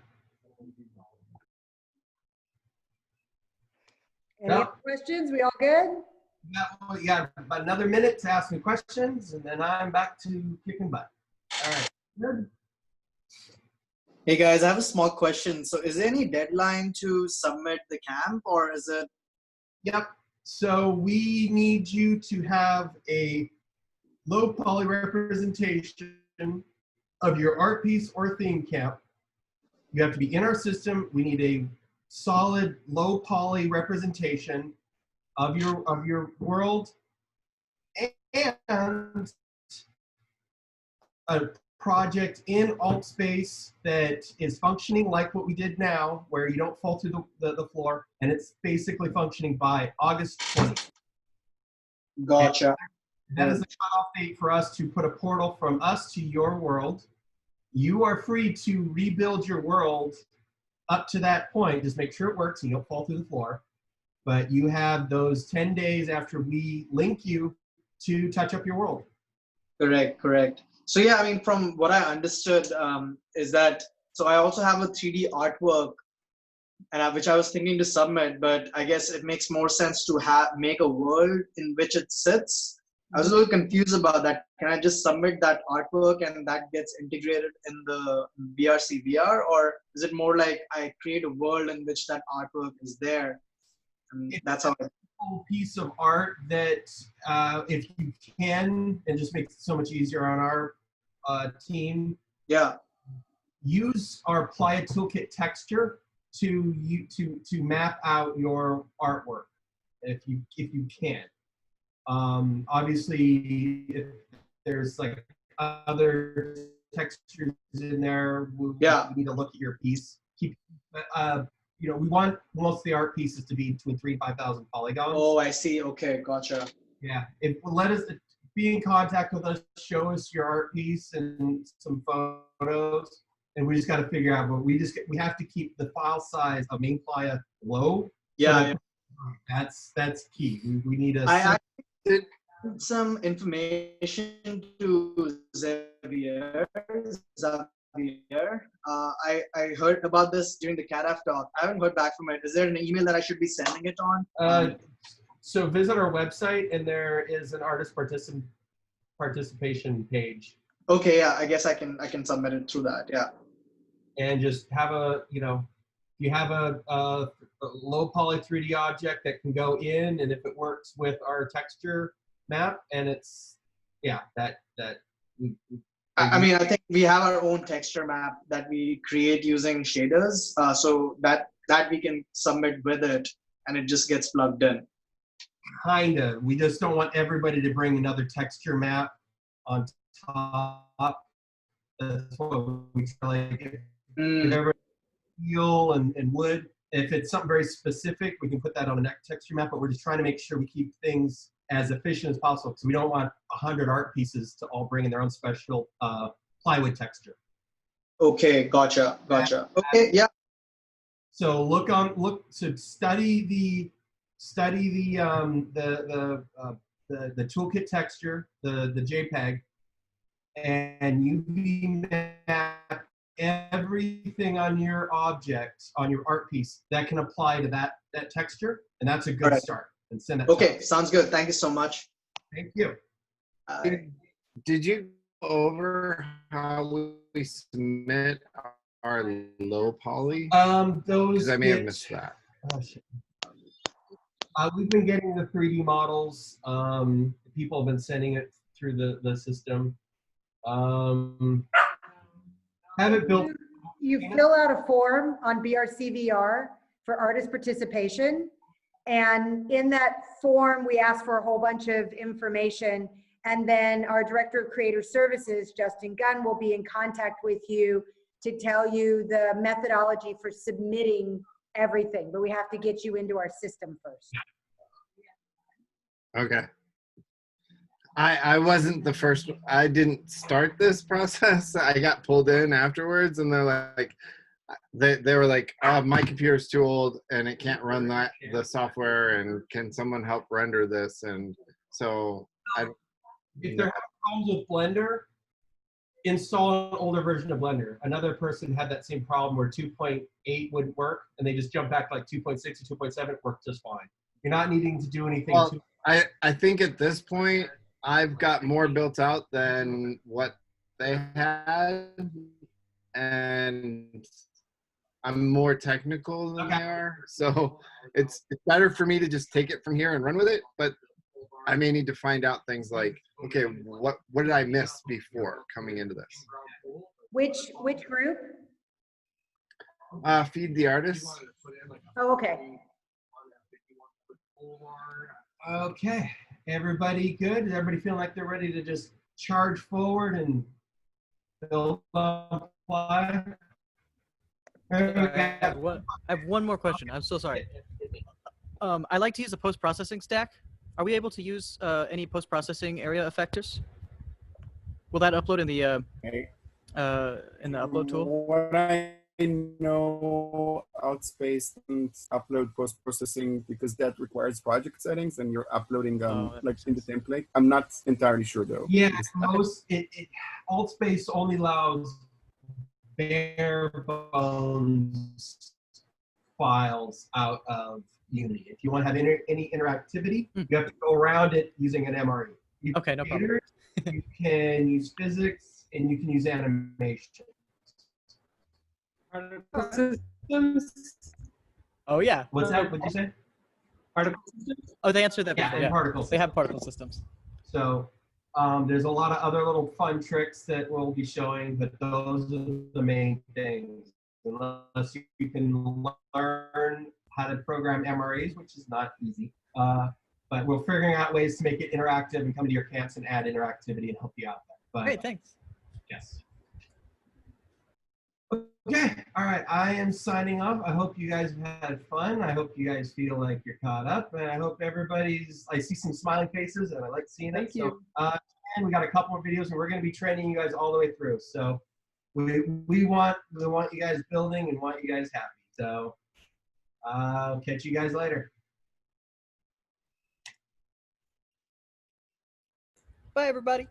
Any other questions? We all good? We got about another minute to ask me questions, and then I'm back to kicking butt. All right. Good. Hey guys, I have a small question. So is there any deadline to submit the camp, or is it? Yep. So we need you to have a low poly representation of your art piece or theme camp. You have to be in our system. We need a solid low poly representation of your world and a project in alt space that is functioning like what we did now, where you don't fall through the floor, and it's basically functioning by August 20th. Gotcha. That is the cutoff date for us to put a portal from us to your world. You are free to rebuild your world up to that point. Just make sure it works and you don't fall through the floor. But you have those 10 days after we link you to touch up your world. Correct, correct. So yeah, I mean, from what I understood is that, so I also have a 3D artwork and which I was thinking to submit, but I guess it makes more sense to make a world in which it sits I was a little confused about that. Can I just submit that artwork and that gets integrated in the BRCvr, or is it more like I create a world in which that artwork is there? And that's how. Whole piece of art that if you can, and just makes it so much easier on our team, Yeah. use our Apply a Toolkit texture to map out your artwork if you can. Obviously, if there's like other textures in there, we need to look at your piece. Keep, you know, we want most of the art pieces to be between 3,000 and 5,000 polygons. Oh, I see. Okay, gotcha. Yeah, let us be in contact with us. Show us your art piece and some photos, and we just got to figure out. But we have to keep the file size of main playa low. Yeah, that's key. We need a. I did some information to Xavier. I heard about this during the CADAF talk. I haven't heard back from it. Is there an email that I should be sending it on? So visit our website, and there is an artist participation page. Okay, yeah, I guess I can submit it through that. Yeah. And just have you have a low poly 3D object that can go in, and if it works with our texture map, and it's I mean, I think we have our own texture map that we create using shaders, so that we can submit with it, and it just gets plugged in. Kinda. We just don't want everybody to bring another texture map on top. That's what we like. If everybody steel and wood. If it's something very specific, we can put that on a texture map. But we're just trying to make sure we keep things as efficient as possible, because we don't want 100 art pieces to all bring in their own special plywood texture. Okay, gotcha. Okay, yeah. So study the toolkit texture, the JPEG, and UV map everything on your object, on your art piece that can apply to that texture, and that's a good start. And send it. Okay, sounds good. Thank you so much. Thank you. Did you go over how we submit our low poly? Those. I may have missed that. Oh, shit. We've been getting the 3D models. People have been sending it through the system. Have it built. You fill out a form on BRCvr for artist participation. And in that form, we ask for a whole bunch of information. And then our Director of Creator Services, Justin Gunn, will be in contact with you to tell you the methodology for submitting everything. But we have to get you into our system first. Okay. I wasn't the first. I didn't start this process. I got pulled in afterwards, and they're like, they were like, oh, my computer's too old and it can't run the software, and can someone help render this? And so if they're having problems with Blender, install an older version of Blender. Another person had that same problem where 2.8 wouldn't work, and they just jumped back to like 2.6 or 2.7, worked just fine. You're not needing to do anything. Well, I think at this point I've got more built out than what they had, and I'm more technical than they are. So it's better for me to just take it from here and run with it. But I may need to find out things like, okay, what did I miss before coming into this? Which group? Feed the Artist. Oh, okay. Okay, everybody good? Does everybody feel like they're ready to just charge forward and build on fly? I have one more question. I'm so sorry. I like to use a post-processing stack. Are we able to use any post-processing area effectors? Will that upload in the upload tool? What I know, Outspace doesn't upload post-processing because that requires project settings, and you're uploading like in the template. I'm not entirely sure though. Yeah, Altspace only allows bare bones files out of Unity. If you want to have any interactivity, you have to go around it using an MRE. You Okay, no problem. You can use physics, and you can use animation. Particle systems. Oh yeah. What's that? What'd you say? Particle systems. Oh, they answered that Yeah, before. and Yeah. particle They have systems. particle systems. So there's a lot of other little fun tricks that we'll be showing, but those are the main things. Unless you can learn how to program MRAs, which is not easy. But we're figuring out ways to make it interactive and come to your camps and add interactivity and help you out there. But, Great, thanks. yes. Okay, all right, I am signing off. I hope you guys have had fun. I hope you guys feel like you're caught up, and I hope everybody's, I see some smiling faces, and I like seeing it. Thank you. So, and we got a couple more videos, and we're gonna be training you guys all the way through. So we want you guys building and want you guys happy. So I'll catch you guys later. Bye, everybody.